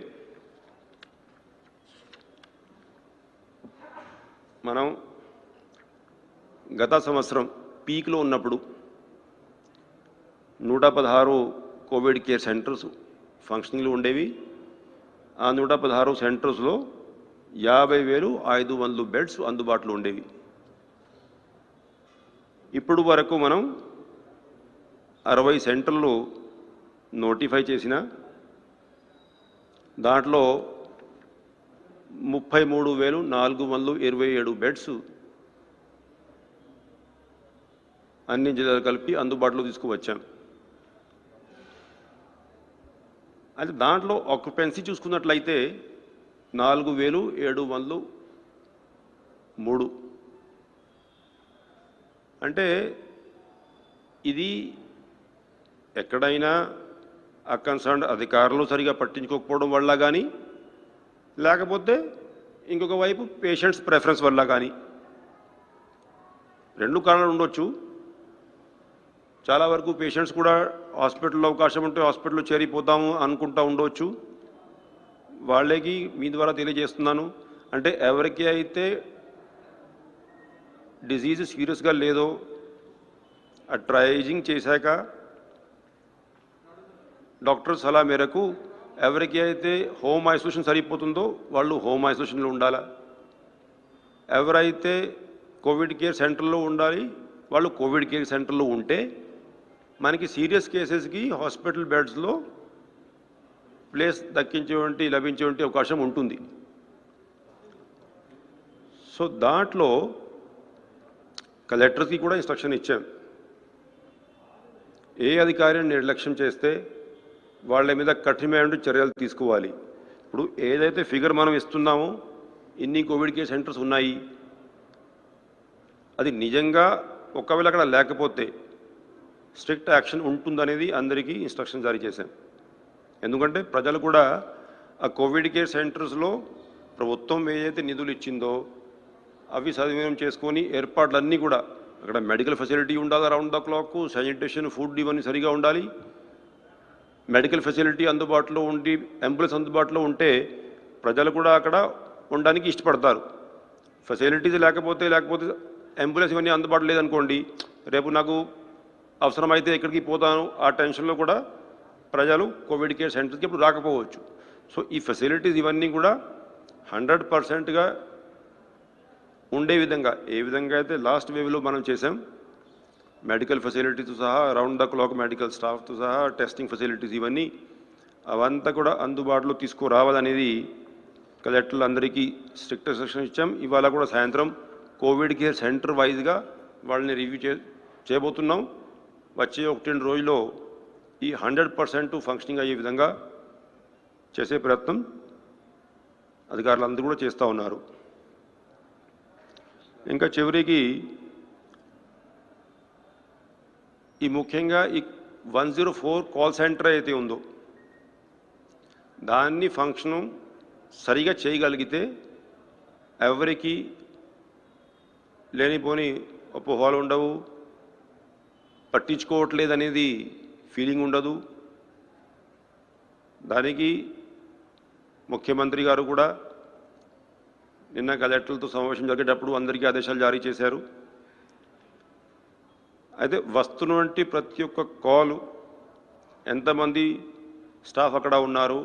మనం గత సంవత్సరం పీక్లో ఉన్నప్పుడు 116 కోవిడ్ కేర్ సెంటర్స్ ఫంక్షనింగ్లో ఉండేవి. ఆ 116 సెంటర్స్లో 50,500 బెడ్స్ అందుబాటులో ఉండేవి. ఇప్పుడు వరకు మనం 60 సెంటర్లు నోటిఫై చేసిన దాంట్లో 33,427 బెడ్స్ అన్ని జిల్లాలు కలిపి అందుబాటులో తీసుకువచ్చాం. అయితే దాంట్లో ఆక్యుపెన్సీ చూసుకున్నట్లయితే 4,703. అంటే ఇది ఎక్కడైనా ఆ కన్సర్న్ అధికారులు సరిగా పట్టించుకోకపోవడం వల్ల కానీ, లేకపోతే ఇంకొక వైపు పేషెంట్స్ ప్రిఫరెన్స్ వల్ల కానీ, రెండు కారణాలు ఉండొచ్చు. చాలా వరకు పేషెంట్స్ కూడా హాస్పిటల్లో అవకాశం ఉంటే హాస్పిటల్లో చేరిపోతాము అనుకుంటూ ఉండవచ్చు. వాళ్ళకి మీ ద్వారా తెలియజేస్తున్నాను, అంటే ఎవరికి అయితే డిజీజ్ సీరియస్గా లేదో ఆ ట్రయేజింగ్ చేశాక డాక్టర్ సలహా మేరకు ఎవరికి అయితే హోమ్ ఐసోలేషన్ సరిపోతుందో వాళ్ళు హోమ్ ఐసోలేషన్లో ఉండాలా, ఎవరైతే కోవిడ్ కేర్ సెంటర్లో ఉండాలి వాళ్ళు కోవిడ్ కేర్ సెంటర్లో ఉంటే మనకి సీరియస్ కేసెస్కి హాస్పిటల్ బెడ్స్లో ప్లేస్ లభించేటువంటి అవకాశం ఉంటుంది. సో దాంట్లో కలెక్టర్స్కి కూడా ఇన్స్ట్రక్షన్ ఇచ్చాం, ఏ అధికారిని నిర్లక్ష్యం చేస్తే వాళ్ళ మీద కఠినమైన చర్యలు తీసుకోవాలి. ఇప్పుడు ఏదైతే ఫిగర్ మనం ఇస్తున్నామో ఇన్ని కోవిడ్ కేర్ సెంటర్స్ ఉన్నాయి, అది నిజంగా ఒకవేళ అక్కడ లేకపోతే స్ట్రిక్ట్ యాక్షన్ ఉంటుందనేది అందరికీ ఇన్స్ట్రక్షన్ జారీ చేశాం. ఎందుకంటే ప్రజలు కూడా ఆ కోవిడ్ కేర్ సెంటర్స్లో ప్రభుత్వం ఏదైతే నిధులు ఇచ్చిందో అవి సద్వినియోగం చేసుకొని ఏర్పాట్లన్నీ కూడా అక్కడ మెడికల్ ఫెసిలిటీ ఉండాలి, round the clock sanitation, food ఇవన్నీ సరిగా ఉండాలి. మెడికల్ ఫెసిలిటీ అందుబాటులో ఉండి అంబులెన్స్ అందుబాటులో ఉంటే ప్రజలు కూడా అక్కడ ఉండడానికి ఇష్టపడతారు. ఫెసిలిటీస్ లేకపోతే అంబులెన్స్ ఇవన్నీ అందుబాటులో లేదనుకోండి, రేపు నాకు అవసరమైతే ఎక్కడికి పోతాను ఆ టెన్షన్లో కూడా ప్రజలు కోవిడ్ కేర్ సెంటర్కి ఇప్పుడు రాకపోవచ్చు. సో ఈ ఫెసిలిటీస్ ఇవన్నీ కూడా 100%గా ఉండే విధంగా, ఏ విధంగా అయితే లాస్ట్ వేవ్లో మనం చేసాం, మెడికల్ ఫెసిలిటీతో సహా రౌండ్ ద క్లాక్ మెడికల్ స్టాఫ్తో సహా టెస్టింగ్ ఫెసిలిటీస్ ఇవన్నీ అవంతా కూడా అందుబాటులో తీసుకురావాలనేది కలెక్టర్లందరికీ స్ట్రిక్ట్ ఇన్స్ట్రక్షన్ ఇచ్చాం. ఇవాళ కూడా సాయంత్రం కోవిడ్ కేర్ సెంటర్ వైజ్గా వాళ్ళని రివ్యూ చేయబోతున్నాం. వచ్చే 1-2 రోజుల్లో ఈ 100% ఫంక్షనింగ్ అయ్యే విధంగా చేసే ప్రయత్నం అధికారులందరూ కూడా చేస్తూ ఉన్నారు. ఇంకా చివరికి ఈ ముఖ్యంగా ఈ 104 కాల్ సెంటర్ అయితే ఉందో దాన్ని ఫంక్షను సరిగా చేయగలిగితే ఎవరికి లేనిపోని అపోహలు ఉండవు, పట్టించుకోవట్లేదు అనేది ఫీలింగ్ ఉండదు. దానికి ముఖ్యమంత్రి గారు కూడా నిన్న కలెక్టర్లతో సమావేశం జరిగేటప్పుడు అందరికీ ఆదేశాలు జారీ చేశారు. అయితే వస్తున్నటువంటి ప్రతి ఒక్క కాలు, ఎంతమంది స్టాఫ్ అక్కడ ఉన్నారు,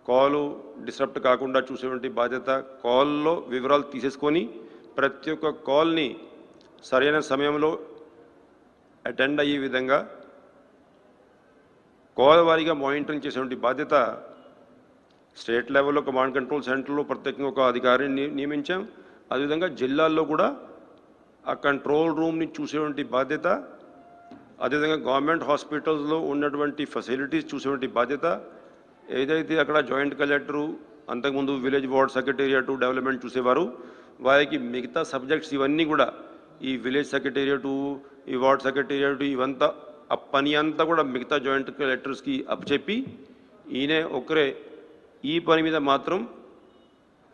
కాలు డిస్టర్బ్ కాకుండా చూసేటువంటి బాధ్యత, కాల్లో వివరాలు తీసేసుకొని ప్రతి ఒక్క కాల్ని సరైన సమయంలో అటెండ్ అయ్యే విధంగా కాల్ వారీగా మానిటరింగ్ చేసేటువంటి బాధ్యత స్టేట్ లెవెల్లో కమాండ్ కంట్రోల్ సెంటర్లో ప్రత్యేకంగా ఒక అధికారిని నియమించాం. అదేవిధంగా జిల్లాల్లో కూడా ఆ కంట్రోల్ రూమ్ని చూసేటువంటి బాధ్యత, అదేవిధంగా గవర్నమెంట్ హాస్పిటల్స్లో ఉన్నటువంటి ఫెసిలిటీస్ చూసేటువంటి బాధ్యత, ఏదైతే అక్కడ జాయింట్ కలెక్టరు అంతకుముందు విలేజ్ వార్డ్ సెక్రటేరియట్ డెవలప్మెంట్ చూసేవారు, వారికి మిగతా సబ్జెక్ట్స్ ఇవన్నీ కూడా ఈ విలేజ్ సెక్రటేరియట్, ఈ వార్డ్ సెక్రటేరియట్ ఇవంతా ఆ పని అంతా కూడా మిగతా జాయింట్ కలెక్టర్స్కి అప్పచెప్పి ఈయనే ఒకరే ఈ పని మీద మాత్రం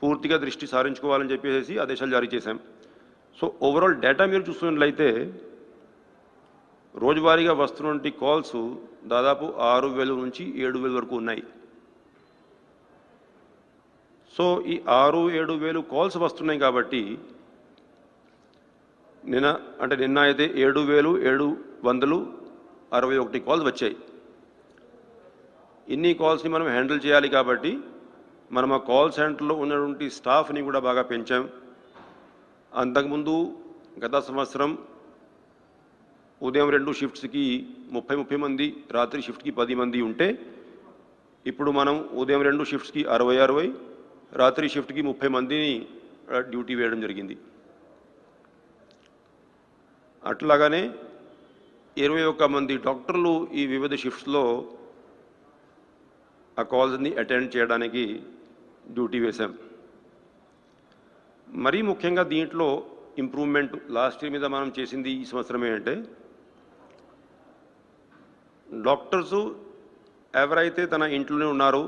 పూర్తిగా దృష్టి సారించుకోవాలని చెప్పేసి ఆదేశాలు జారీ చేశాం. సో ఓవరాల్ డేటా మీరు చూస్తున్నట్లయితే రోజువారీగా వస్తున్నటువంటి కాల్స్ దాదాపు 6,000 నుంచి 7,000 వరకు ఉన్నాయి. సో ఈ 6,000-7,000 కాల్స్ వస్తున్నాయి కాబట్టి నిన్న అయితే 7,761 కాల్స్ వచ్చాయి. ఇన్ని కాల్స్ని మనం హ్యాండిల్ చేయాలి కాబట్టి మనం ఆ కాల్ సెంటర్లో ఉన్నటువంటి స్టాఫ్ని కూడా బాగా పెంచాం. అంతకుముందు గత సంవత్సరం ఉదయం 2 షిఫ్ట్స్కి 30 మంది, రాత్రి షిఫ్ట్కి 10 మంది ఉంటే ఇప్పుడు మనం ఉదయం 2 షిఫ్ట్స్కి 60, రాత్రి షిఫ్ట్కి 30 మందిని డ్యూటీ వేయడం జరిగింది. అట్లాగానే 21 మంది డాక్టర్లు ఈ వివిధ షిఫ్ట్స్లో ఆ కాల్స్ని అటెండ్ చేయడానికి డ్యూటీ వేశాం. మరీ ముఖ్యంగా దీంట్లో ఇంప్రూవ్మెంట్ లాస్ట్ ఇయర్ మీద మనం చేసింది ఈ సంవత్సరం ఏంటంటే, డాక్టర్సు ఎవరైతే తన ఇంట్లోనే ఉన్నారో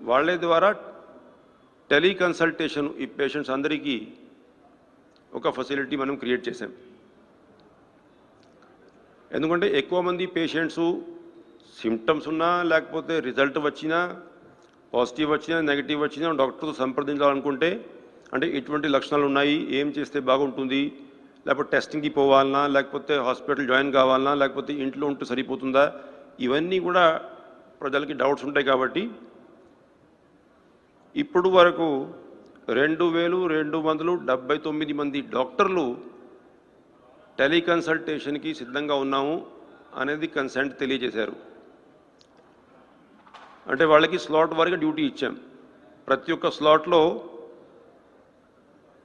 వాళ్ళ ద్వారా టెలికన్సల్టేషన్ ఈ పేషెంట్స్ అందరికీ ఒక ఫెసిలిటీ మనం క్రియేట్ చేశాం. ఎందుకంటే ఎక్కువ మంది పేషెంట్సు సిమ్టమ్స్ ఉన్నా లేకపోతే రిజల్ట్ వచ్చినా, పాజిటివ్ వచ్చినా నెగిటివ్ వచ్చినా డాక్టర్తో సంప్రదించాలనుకుంటే, అంటే ఇటువంటి లక్షణాలు ఉన్నాయి, ఏం చేస్తే బాగుంటుంది, లేకపోతే టెస్టింగ్కి పోవాలన్నా, లేకపోతే హాస్పిటల్ జాయిన్ కావాలన్నా, లేకపోతే ఇంట్లో ఉంటే సరిపోతుందా, ఇవన్నీ కూడా ప్రజలకి డౌట్స్ ఉంటాయి. కాబట్టి ఇప్పుడు వరకు 2,279 మంది డాక్టర్లు టెలికన్సల్టేషన్కి సిద్ధంగా ఉన్నాము అనేది కన్సెంట్ తెలియజేశారు. అంటే వాళ్ళకి స్లాట్ వారీగా డ్యూటీ ఇచ్చాం. ప్రతి ఒక్క స్లాట్లో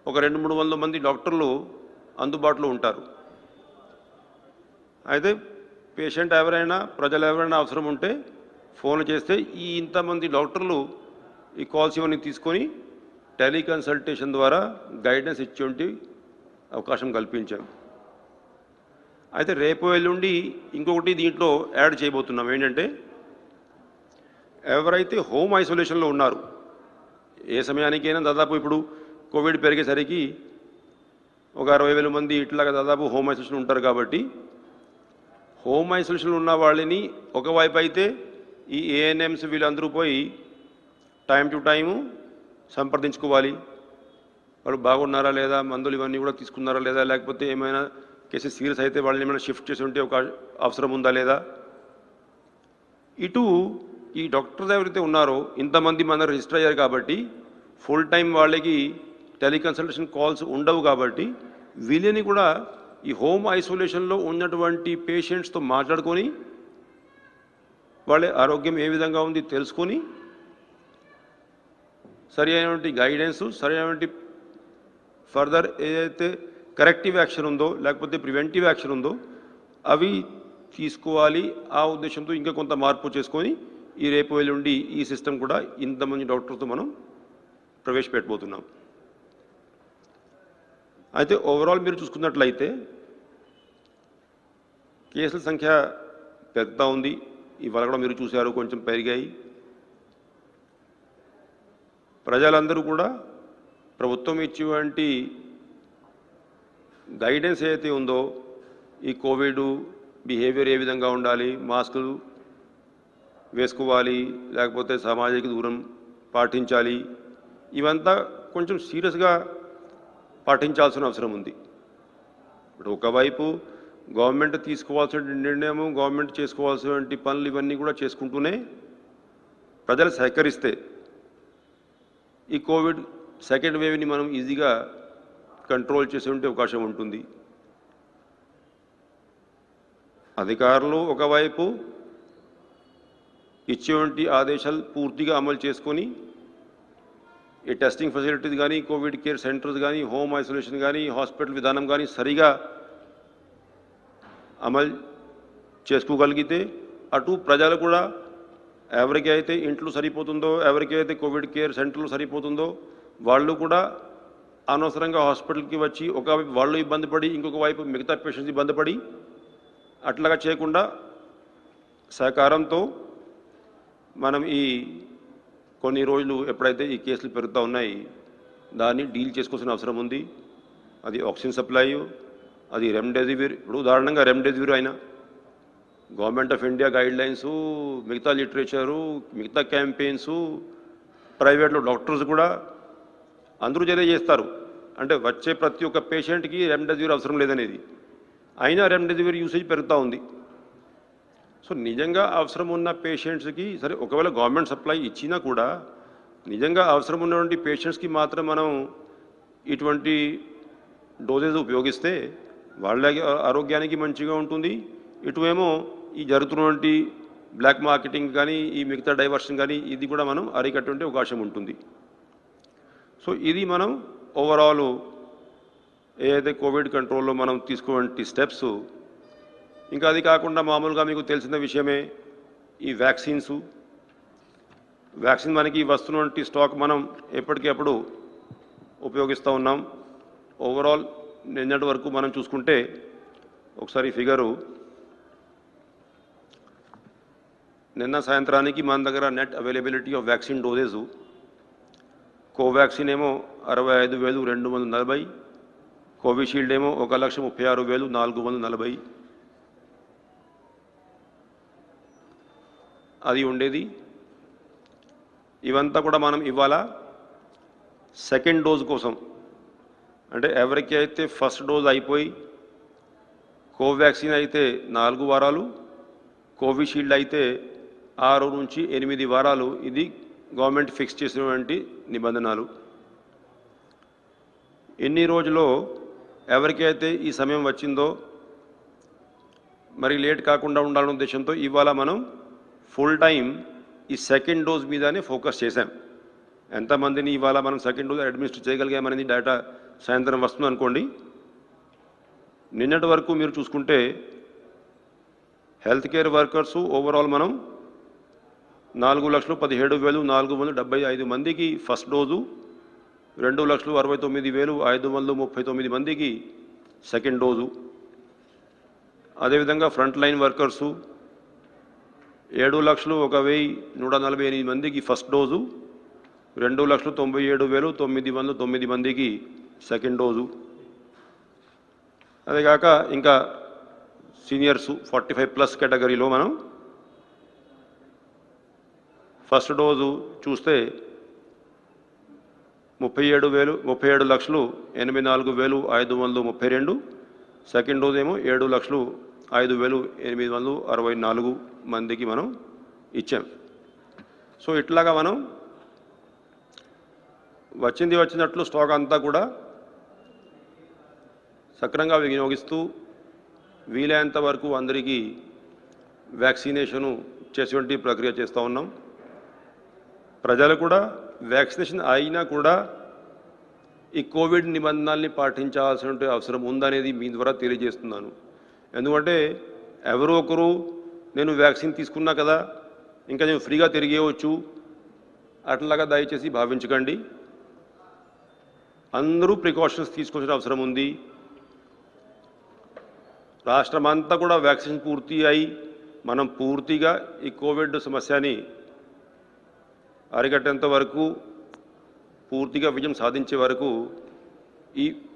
ఒక 200-300 మంది డాక్టర్లు అందుబాటులో ఉంటారు. అయితే పేషెంట్ ఎవరైనా, ప్రజలు ఎవరైనా అవసరం ఉంటే ఫోన్ చేస్తే ఈ ఇంతమంది డాక్టర్లు ఈ కాల్స్ ఇవన్నీ తీసుకొని టెలికన్సల్టేషన్ ద్వారా గైడెన్స్ ఇచ్చేటువంటి అవకాశం కల్పించాం. అయితే రేపు ఎల్లుండి ఇంకొకటి దీంట్లో యాడ్ చేయబోతున్నాం. ఏంటంటే, ఎవరైతే హోమ్ ఐసోలేషన్లో ఉన్నారో, ఏ సమయానికైనా దాదాపు ఇప్పుడు కోవిడ్ పెరిగేసరికి ఒక 60,000 మంది ఇట్లాగా దాదాపు హోమ్ ఐసోలేషన్ ఉంటారు కాబట్టి హోమ్ ఐసోలేషన్ ఉన్న వాళ్ళని ఒకవైపు అయితే ఈ ఏఎన్ఎంస్ వీళ్ళందరూ పోయి టైం టు టైము సంప్రదించుకోవాలి, వాళ్ళు బాగున్నారా లేదా, మందులు ఇవన్నీ కూడా తీసుకున్నారా లేదా, లేకపోతే ఏమైనా కేసెస్ సీరియస్ అయితే వాళ్ళని ఏమైనా షిఫ్ట్ చేసి ఉంటే ఒక అవసరం ఉందా లేదా. ఇటు ఈ డాక్టర్స్ ఎవరైతే ఉన్నారో ఇంతమంది మన రిజిస్టర్ అయ్యారు కాబట్టి ఫుల్ టైం వాళ్ళకి టెలికన్సల్టేషన్ కాల్స్ ఉండవు కాబట్టి వీళ్ళని కూడా ఈ హోమ్ ఐసోలేషన్లో ఉన్నటువంటి పేషెంట్స్తో మాట్లాడుకొని వాళ్ళ ఆరోగ్యం ఏ విధంగా ఉంది తెలుసుకొని సరి అయినటువంటి గైడెన్స్, సరి అయినటువంటి ఫర్దర్ ఏదైతే కరెక్టివ్ యాక్షన్ ఉందో లేకపోతే ప్రివెంటివ్ యాక్షన్ ఉందో అవి తీసుకోవాలి. ఆ ఉద్దేశంతో ఇంకా కొంత మార్పు చేసుకొని ఈ రేపు ఎల్లుండి ఈ సిస్టమ్ కూడా ఇంతమంది డాక్టర్స్తో మనం ప్రవేశపెట్టబోతున్నాం. అయితే ఓవరాల్ మీరు చూసుకున్నట్లయితే కేసుల సంఖ్య పెరుగుతూ ఉంది. ఇవాళ కూడా మీరు చూశారు కొంచెం పెరిగాయి. ప్రజలందరూ కూడా ప్రభుత్వం ఇచ్చేటువంటి గైడెన్స్ ఏదైతే ఉందో ఈ కోవిడ్ బిహేవియర్ ఏ విధంగా ఉండాలి, మాస్కులు వేసుకోవాలి, లేకపోతే సామాజిక దూరం పాటించాలి, ఇవంతా కొంచెం సీరియస్గా పాటించాల్సిన అవసరం ఉంది. ఇప్పుడు ఒకవైపు గవర్నమెంట్ తీసుకోవాల్సిన నిర్ణయము, గవర్నమెంట్ చేసుకోవాల్సినటువంటి పనులు ఇవన్నీ కూడా చేసుకుంటూనే ప్రజలు సహకరిస్తే ఈ కోవిడ్ సెకండ్ వేవ్ని మనం ఈజీగా కంట్రోల్ చేసే అవకాశం ఉంటుంది. అధికారులు ఒకవైపు ఇచ్చేటువంటి ఆదేశాలు పూర్తిగా అమలు చేసుకొని ఈ టెస్టింగ్ ఫెసిలిటీస్ కానీ, కోవిడ్ కేర్ సెంటర్స్ కానీ, హోమ్ ఐసోలేషన్ కానీ, హాస్పిటల్ విధానం కానీ సరిగా అమలు చేసుకోగలిగితే అటు ప్రజలు కూడా ఎవరికైతే ఇంట్లో సరిపోతుందో, ఎవరికైతే కోవిడ్ కేర్ సెంటర్లు సరిపోతుందో వాళ్ళు కూడా అనవసరంగా హాస్పిటల్కి వచ్చి ఒకవైపు వాళ్ళు ఇబ్బంది పడి ఇంకొక వైపు మిగతా పేషెంట్స్ ఇబ్బంది పడి అట్లాగా చేయకుండా సహకారంతో మనం ఈ కొన్ని రోజులు ఎప్పుడైతే ఈ కేసులు పెరుగుతూ ఉన్నాయి దాన్ని డీల్ చేసుకోవాల్సిన అవసరం ఉంది. అది ఆక్సిజన్ సప్లై, అది రెమ్డెసివిర్. ఇప్పుడు ఉదాహరణంగా రెమ్డెసివిర్ అయినా గవర్నమెంట్ ఆఫ్ ఇండియా గైడ్లైన్సు, మిగతా లిటరేచరు, మిగతా క్యాంపెయిన్సు, ప్రైవేట్లో డాక్టర్స్ కూడా అందరూ తెలియజేస్తారు. అంటే వచ్చే ప్రతి ఒక్క పేషెంట్కి రెమ్డెసివిర్ అవసరం లేదనేది, అయినా రెమ్డెసివిర్ యూసేజ్ పెరుగుతూ ఉంది. సో నిజంగా అవసరం ఉన్న పేషెంట్స్కి సరే ఒకవేళ గవర్నమెంట్ సప్లై ఇచ్చినా కూడా నిజంగా అవసరం ఉన్నటువంటి పేషెంట్స్కి మాత్రం మనం ఇటువంటి డోసేజ్ ఉపయోగిస్తే వాళ్ళ ఆరోగ్యానికి మంచిగా ఉంటుంది. ఇటువేమో ఈ జరుగుతున్నటువంటి బ్లాక్ మార్కెటింగ్ కానీ, ఈ మిగతా డైవర్షన్ కానీ ఇది కూడా మనం అరికట్టే అవకాశం ఉంటుంది. సో ఇది మనం ఓవరాల్ ఏదైతే కోవిడ్ కంట్రోల్లో మనం తీసుకునే స్టెప్స్. ఇంకా అది కాకుండా మామూలుగా మీకు తెలిసిన విషయమే ఈ వ్యాక్సిన్ మనకి వస్తున్నటువంటి స్టాక్ మనం ఎప్పటికప్పుడు ఉపయోగిస్తూ ఉన్నాం. ఓవరాల్ నిన్నటి వరకు మనం చూసుకుంటే ఒకసారి ఫిగరు నిన్న సాయంత్రానికి మన దగ్గర net availability of vaccine doses Covaxin ఏమో 65,240, కోవిషీల్డ్ ఏమో 1,36,440 అది ఉండేది. ఇవంతా కూడా మనం ఇవాళ సెకండ్ డోజ్ కోసం అంటే ఎవరికి అయితే ఫస్ట్ డోజ్ అయిపోయి కోవాక్సిన్ అయితే 4 వారాలు, కోవిషీల్డ్ అయితే 6 నుంచి 8 వారాలు, ఇది గవర్నమెంట్ ఫిక్స్ చేసినటువంటి నిబంధనలు. ఎన్ని రోజుల్లో ఎవరికైతే ఈ సమయం వచ్చిందో మరి లేట్ కాకుండా ఉండాలనే ఉద్దేశంతో ఇవాళ మనం ఫుల్ టైం ఈ సెకండ్ డోజ్ మీదనే ఫోకస్ చేశాం. ఎంతమందిని ఇవాళ మనం సెకండ్ డోజ్ అడ్మినిస్టర్ చేయగలిగామనేది డేటా సాయంత్రం వస్తుంది అనుకోండి. నిన్నటి వరకు మీరు చూసుకుంటే హెల్త్ కేర్ వర్కర్సు ఓవరాల్ మనం 4,17,475 మందికి ఫస్ట్ డోజు, 2,69,539 మందికి సెకండ్ డోజు. అదేవిధంగా ఫ్రంట్ లైన్ వర్కర్సు 7,01,148 మందికి ఫస్ట్ డోజు, 2,97,909 మందికి సెకండ్ డోజు. అదేగాక ఇంకా సీనియర్స్ 45+ కేటగిరీలో మనం ఫస్ట్ డోసు చూస్తే 37,84,532, సెకండ్ డోస్ ఏమో 7,05,864 మందికి మనం ఇచ్చాం. సో ఇట్లాగా మనం వచ్చినట్లు స్టాక్ అంతా కూడా సక్రమంగా వినియోగిస్తూ వీలైనంత వరకు అందరికీ వ్యాక్సినేషను చేసేటువంటి ప్రక్రియ చేస్తూ ఉన్నాం. ప్రజలు కూడా వ్యాక్సినేషన్ అయినా కూడా ఈ కోవిడ్ నిబంధనల్ని పాటించాల్సిన అవసరం ఉందనేది మీ ద్వారా తెలియజేస్తున్నాను. ఎందుకంటే ఎవరో ఒకరు నేను వ్యాక్సిన్ తీసుకున్నా కదా ఇంకా నేను ఫ్రీగా తిరిగేయవచ్చు అట్లాగా దయచేసి భావించకండి. అందరూ ప్రికాషన్స్ తీసుకోవాల్సిన అవసరం ఉంది. రాష్ట్రమంతా కూడా వ్యాక్సిన్ పూర్తి అయి మనం పూర్తిగా ఈ కోవిడ్ సమస్యని అరికట్టేంత వరకు పూర్తిగా విజయం సాధించే వరకు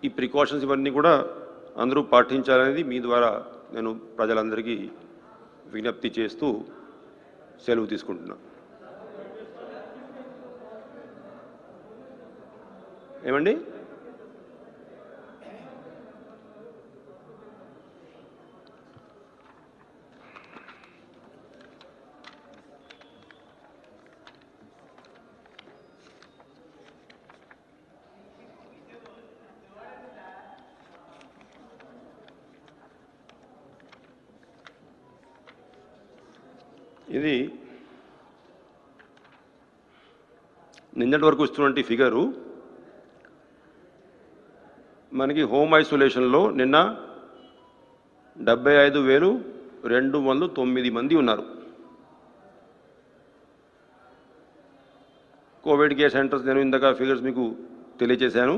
ఈ ప్రికాషన్స్ ఇవన్నీ కూడా అందరూ పాటించాలనేది మీ ద్వారా నేను ప్రజలందరికీ విజ్ఞప్తి చేస్తూ సెలవు తీసుకుంటున్నాను. ఏమండి? ఇది నిన్నటి వరకు ఇస్తున్నటువంటి ఫిగరు మనకి హోమ్ ఐసోలేషన్లో నిన్న 75,209 మంది ఉన్నారు. కోవిడ్ కేర్ సెంటర్స్ నేను ఇందాక ఫిగర్స్ మీకు తెలియజేశాను.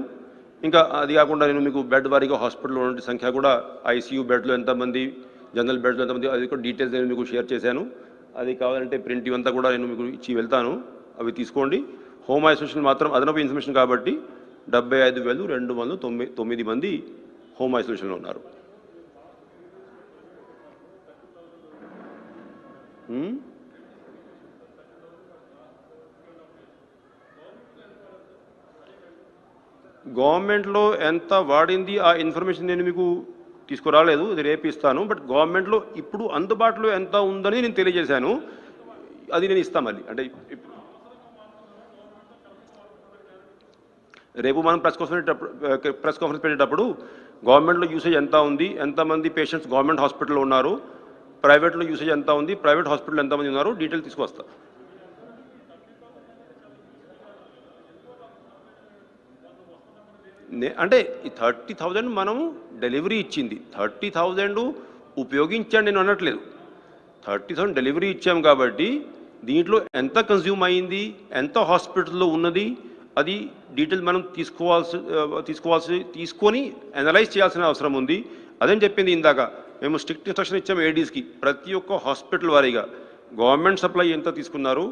ఇంకా అది కాకుండా నేను మీకు బెడ్ వారీగా హాస్పిటల్లో ఉన్న సంఖ్య కూడా ఐసీయూ బెడ్లో ఎంతమంది, జనరల్ బెడ్లో ఎంతమంది, అది కూడా డీటెయిల్స్ నేను మీకు షేర్ చేశాను. అది కావాలంటే ప్రింట్ ఇవంతా కూడా నేను మీకు ఇచ్చి వెళ్తాను, అవి తీసుకోండి. హోమ్ ఐసోలేషన్ మాత్రం అదనపు ఇన్ఫర్మేషన్ కాబట్టి 75,209 మంది హోమ్ ఐసోలేషన్లో ఉన్నారు. గవర్నమెంట్లో ఎంత వాడింది ఆ ఇన్ఫర్మేషన్ నేను మీకు తీసుకురాలేదు, అది రేపు ఇస్తాను. బట్ గవర్నమెంట్లో ఇప్పుడు అందుబాటులో ఎంత ఉందని నేను తెలియజేశాను, అది నేను ఇస్తాను మళ్ళీ. అంటే రేపు మనం ప్రెస్ కాన్ఫరెన్స్ పెట్టేటప్పుడు గవర్నమెంట్లో యూసేజ్ ఎంత ఉంది, ఎంతమంది పేషెంట్స్ గవర్నమెంట్ హాస్పిటల్లో ఉన్నారు, ప్రైవేట్లో యూసేజ్ ఎంత ఉంది, ప్రైవేట్ హాస్పిటల్ ఎంతమంది ఉన్నారు, డీటెయిల్ తీసుకొస్తా. అంటే ఈ 30,000 మనము డెలివరీ ఇచ్చింది, 30,000 ఉపయోగించండి నేను అనట్లేదు. 30,000 డెలివరీ ఇచ్చాం కాబట్టి దీంట్లో ఎంత కన్జ్యూమ్ అయింది, ఎంత హాస్పిటల్లో ఉన్నది, అది డీటెయిల్ మనం తీసుకొని అనలైజ్ చేయాల్సిన అవసరం ఉంది. అదేం చెప్పింది ఇందాక, మేము స్ట్రిక్ట్ ఇన్స్ట్రక్షన్ ఇచ్చాము ఏడీస్కి, ప్రతి ఒక్క హాస్పిటల్ వారీగా గవర్నమెంట్ సప్లై ఎంత తీసుకున్నారు,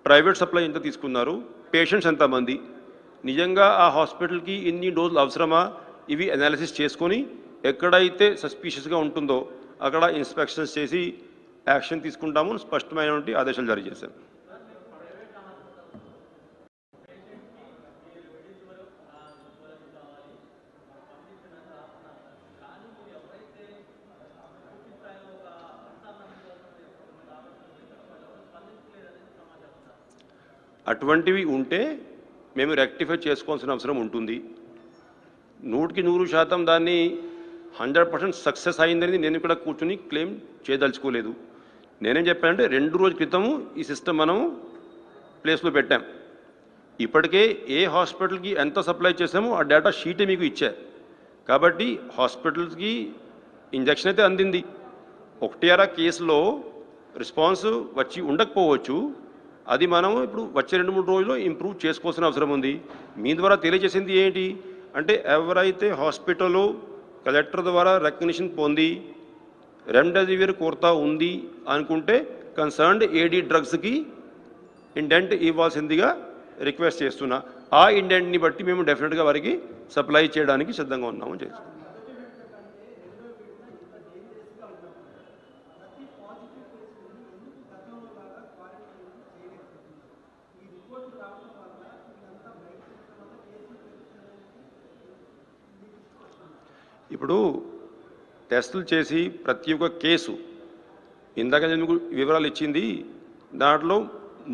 ప్రైవేట్ సప్లై ఎంత తీసుకున్నారు, పేషెంట్స్ ఎంతమంది, నిజంగా ఆ హాస్పిటల్కి ఇన్ని డోసులు అవసరమా, ఇవి అనాలిసిస్ చేసుకొని ఎక్కడైతే సస్పీషియస్గా ఉంటుందో అక్కడ ఇన్స్పెక్షన్స్ చేసి యాక్షన్ తీసుకుంటాము, స్పష్టమైనటువంటి ఆదేశాలు జారీ చేశాం. అటువంటివి ఉంటే మేము రెక్టిఫై చేసుకోవాల్సిన అవసరం ఉంటుంది. 100% దాన్ని 100% సక్సెస్ అయిందని నేను ఇక్కడ కూర్చొని క్లెయిమ్ చేయదలుచుకోలేదు. నేనేం చెప్పానంటే 2 రోజుల క్రితము ఈ సిస్టమ్ మనం ప్లేస్లో పెట్టాం. ఇప్పటికే ఏ హాస్పిటల్కి ఎంత సప్లై చేసామో ఆ డేటా షీటే మీకు ఇచ్చా. కాబట్టి హాస్పిటల్స్కి ఇంజెక్షన్ అయితే అందింది. 1 కేసులో రెస్పాన్స్ వచ్చి ఉండకపోవచ్చు, అది మనం ఇప్పుడు వచ్చే 2-3 రోజుల్లో ఇంప్రూవ్ చేసుకోవాల్సిన అవసరం ఉంది. మీ ద్వారా తెలియజేసింది ఏంటి అంటే, ఎవరైతే హాస్పిటల్లో కలెక్టర్ ద్వారా రికగ్నిషన్ పొంది రెమ్డెసివిర్ కొరత ఉంది అనుకుంటే కన్సర్న్డ్ ఏడీ డ్రగ్స్కి ఇండెంట్ ఇవ్వాల్సిందిగా రిక్వెస్ట్ చేస్తున్నా. ఆ ఇండెంట్ని బట్టి మేము డెఫినెట్గా వారికి సప్లై చేయడానికి సిద్ధంగా ఉన్నామని చేస్తాం. ఇప్పుడు టెస్టులు చేసి ప్రతి ఒక్క కేసు ఇందాక నేను మీకు వివరాలు ఇచ్చింది, దాంట్లో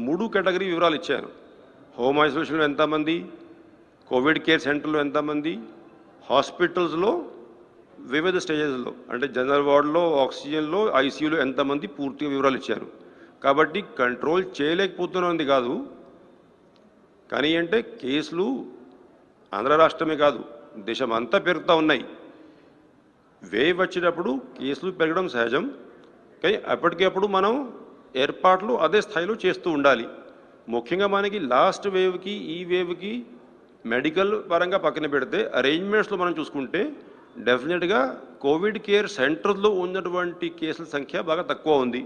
3 కేటగిరీ వివరాలు ఇచ్చాను. హోమ్ ఐసోలేషన్లో ఎంతమంది, కోవిడ్ కేర్ సెంటర్లో ఎంతమంది, హాస్పిటల్స్లో వివిధ స్టేజెస్లో అంటే జనరల్ వార్డులో, ఆక్సిజన్లో, ఐసీయూలో ఎంతమంది పూర్తిగా వివరాలు ఇచ్చారు. కాబట్టి కంట్రోల్ చేయలేకపోతున్నది కాదు, కానీ అంటే కేసులు ఆంధ్ర రాష్ట్రమే కాదు దేశం అంతా పెరుగుతూ ఉన్నాయి. వేవ్ వచ్చినప్పుడు కేసులు పెరగడం సహజం, కానీ అప్పటికప్పుడు మనం ఏర్పాట్లు అదే స్థాయిలో చేస్తూ ఉండాలి. ముఖ్యంగా మనకి లాస్ట్ వేవ్కి ఈ వేవ్కి మెడికల్ పరంగా పక్కన పెడితే అరేంజ్మెంట్స్లో మనం చూసుకుంటే డెఫినెట్గా కోవిడ్ కేర్ సెంటర్లో ఉన్నటువంటి కేసుల సంఖ్య బాగా తక్కువ ఉంది.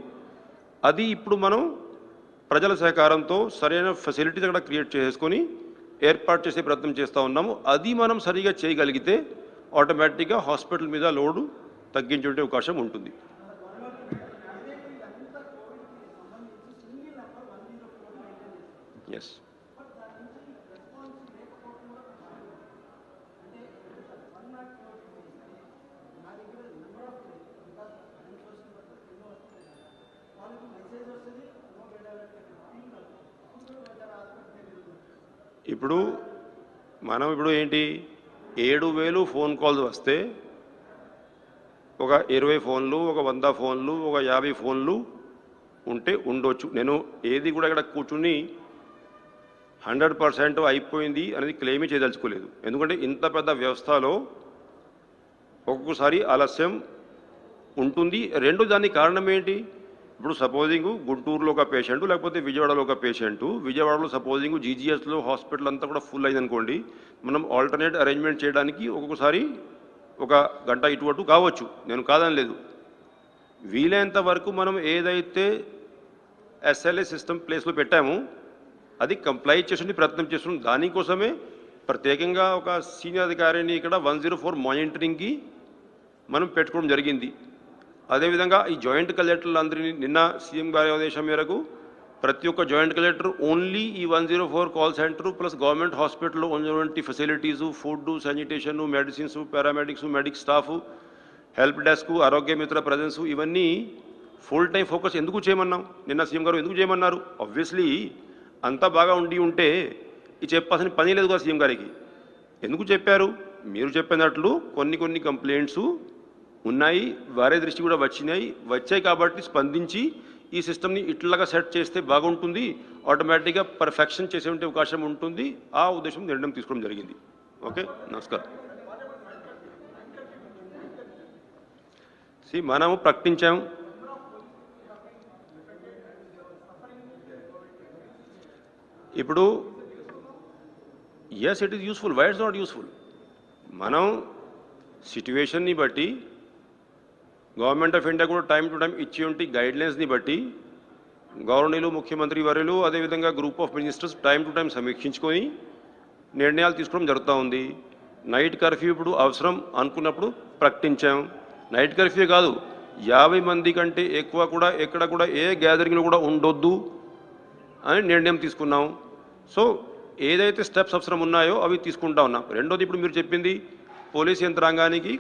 అది ఇప్పుడు మనం ప్రజల సహకారంతో సరైన ఫెసిలిటీస్ అక్కడ క్రియేట్ చేసుకొని ఏర్పాటు చేసే ప్రయత్నం చేస్తూ ఉన్నాము. అది మనం సరిగా చేయగలిగితే ఆటోమేటిక్గా హాస్పిటల్ మీద లోడు తగ్గించే అవకాశం ఉంటుంది. ఎస్, ఇప్పుడు మనం ఏంటి 7,000 ఫోన్ కాల్స్ వస్తే ఒక 20 ఫోన్లు, ఒక 100 ఫోన్లు, ఒక 50 ఫోన్లు ఉంటే ఉండొచ్చు. నేను ఏది కూడా ఇక్కడ కూర్చుని 100% అయిపోయింది అనేది క్లెయిమే చేయదలుచుకోలేదు. ఎందుకంటే ఇంత పెద్ద వ్యవస్థలో ఒక్కొక్కసారి ఆలస్యం ఉంటుంది. రెండు దానికి కారణం ఏంటి? ఇప్పుడు సపోజింగ్ గుంటూరులో ఒక పేషెంట్, లేకపోతే విజయవాడలో ఒక పేషెంటు, విజయవాడలో సపోజింగ్ జీజీఎస్లో హాస్పిటల్ అంతా కూడా ఫుల్ అయిందనుకోండి, మనం ఆల్టర్నేట్ అరేంజ్మెంట్ చేయడానికి ఒక్కొక్కసారి ఒక గంట ఇటు అటు కావచ్చు, నేను కాదని లేదు. వీలైనంత వరకు మనం ఏదైతే ఎస్ఎల్ఏ సిస్టమ్ ప్లేస్లో పెట్టామో అది కంప్లై చేసి ప్రయత్నం చేస్తున్నాం. దానికోసమే ప్రత్యేకంగా ఒక సీనియర్ అధికారిని ఇక్కడ 104 మానిటరింగ్కి మనం పెట్టుకోవడం జరిగింది. అదేవిధంగా ఈ జాయింట్ కలెక్టర్లందరినీ నిన్న సీఎం గారి ఆదేశం మేరకు ప్రతి ఒక్క జాయింట్ కలెక్టర్ ఓన్లీ ఈ 104 కాల్ సెంటర్ ప్లస్ గవర్నమెంట్ హాస్పిటల్లో ఉన్నటువంటి facilities, food, sanitation, medicines, paramedics, medic staff, help desk, ఆరోగ్య మిత్ర ప్రజెన్స్, ఇవన్నీ ఫుల్ టైం ఫోకస్ ఎందుకు చేయమన్నాం? నిన్న సీఎం గారు ఎందుకు చేయమన్నారు? ఆబ్వియస్లీ అంతా బాగా ఉంటే ఇది చెప్పాల్సిన పని లేదు కదా సీఎం గారికి. ఎందుకు చెప్పారు? మీరు చెప్పినట్లు కొన్ని కంప్లైంట్స్ ఉన్నాయి, వారి దృష్టి కూడా వచ్చాయి కాబట్టి స్పందించి ఈ సిస్టమ్ని ఇట్లాగా సెట్ చేస్తే బాగుంటుంది, ఆటోమేటిక్గా పర్ఫెక్షన్ చేసే అవకాశం ఉంటుంది. ఆ ఉద్దేశం నిర్ణయం తీసుకోవడం జరిగింది. ఓకే, నమస్కారం. మనము ప్రకటించాం, ఇప్పుడు yes it is useful, why it's not useful? మనం సిట్యువేషన్ని బట్టి గవర్నమెంట్ ఆఫ్ ఇండియా కూడా టైం టు టైం ఇచ్చి గైడ్లైన్స్ని బట్టి గవర్నర్లు, ముఖ్యమంత్రి వర్యులు, అదేవిధంగా group of ministers time to time సమీక్షించుకొని నిర్ణయాలు తీసుకోవడం జరుగుతూ ఉంది. నైట్ కర్ఫ్యూ ఇప్పుడు అవసరం అనుకున్నప్పుడు ప్రకటించాం. నైట్ కర్ఫ్యూ కాదు, 50 మంది కంటే ఎక్కువ కూడా ఎక్కడ కూడా ఏ గ్యాదరింగ్లో కూడా ఉండొద్దు అని నిర్ణయం తీసుకున్నాం. సో ఏదైతే స్టెప్స్ అవసరం ఉన్నాయో అవి తీసుకుంటా ఉన్నాం. రెండోది, ఇప్పుడు మీరు చెప్పింది పోలీస్ యంత్రాంగానికి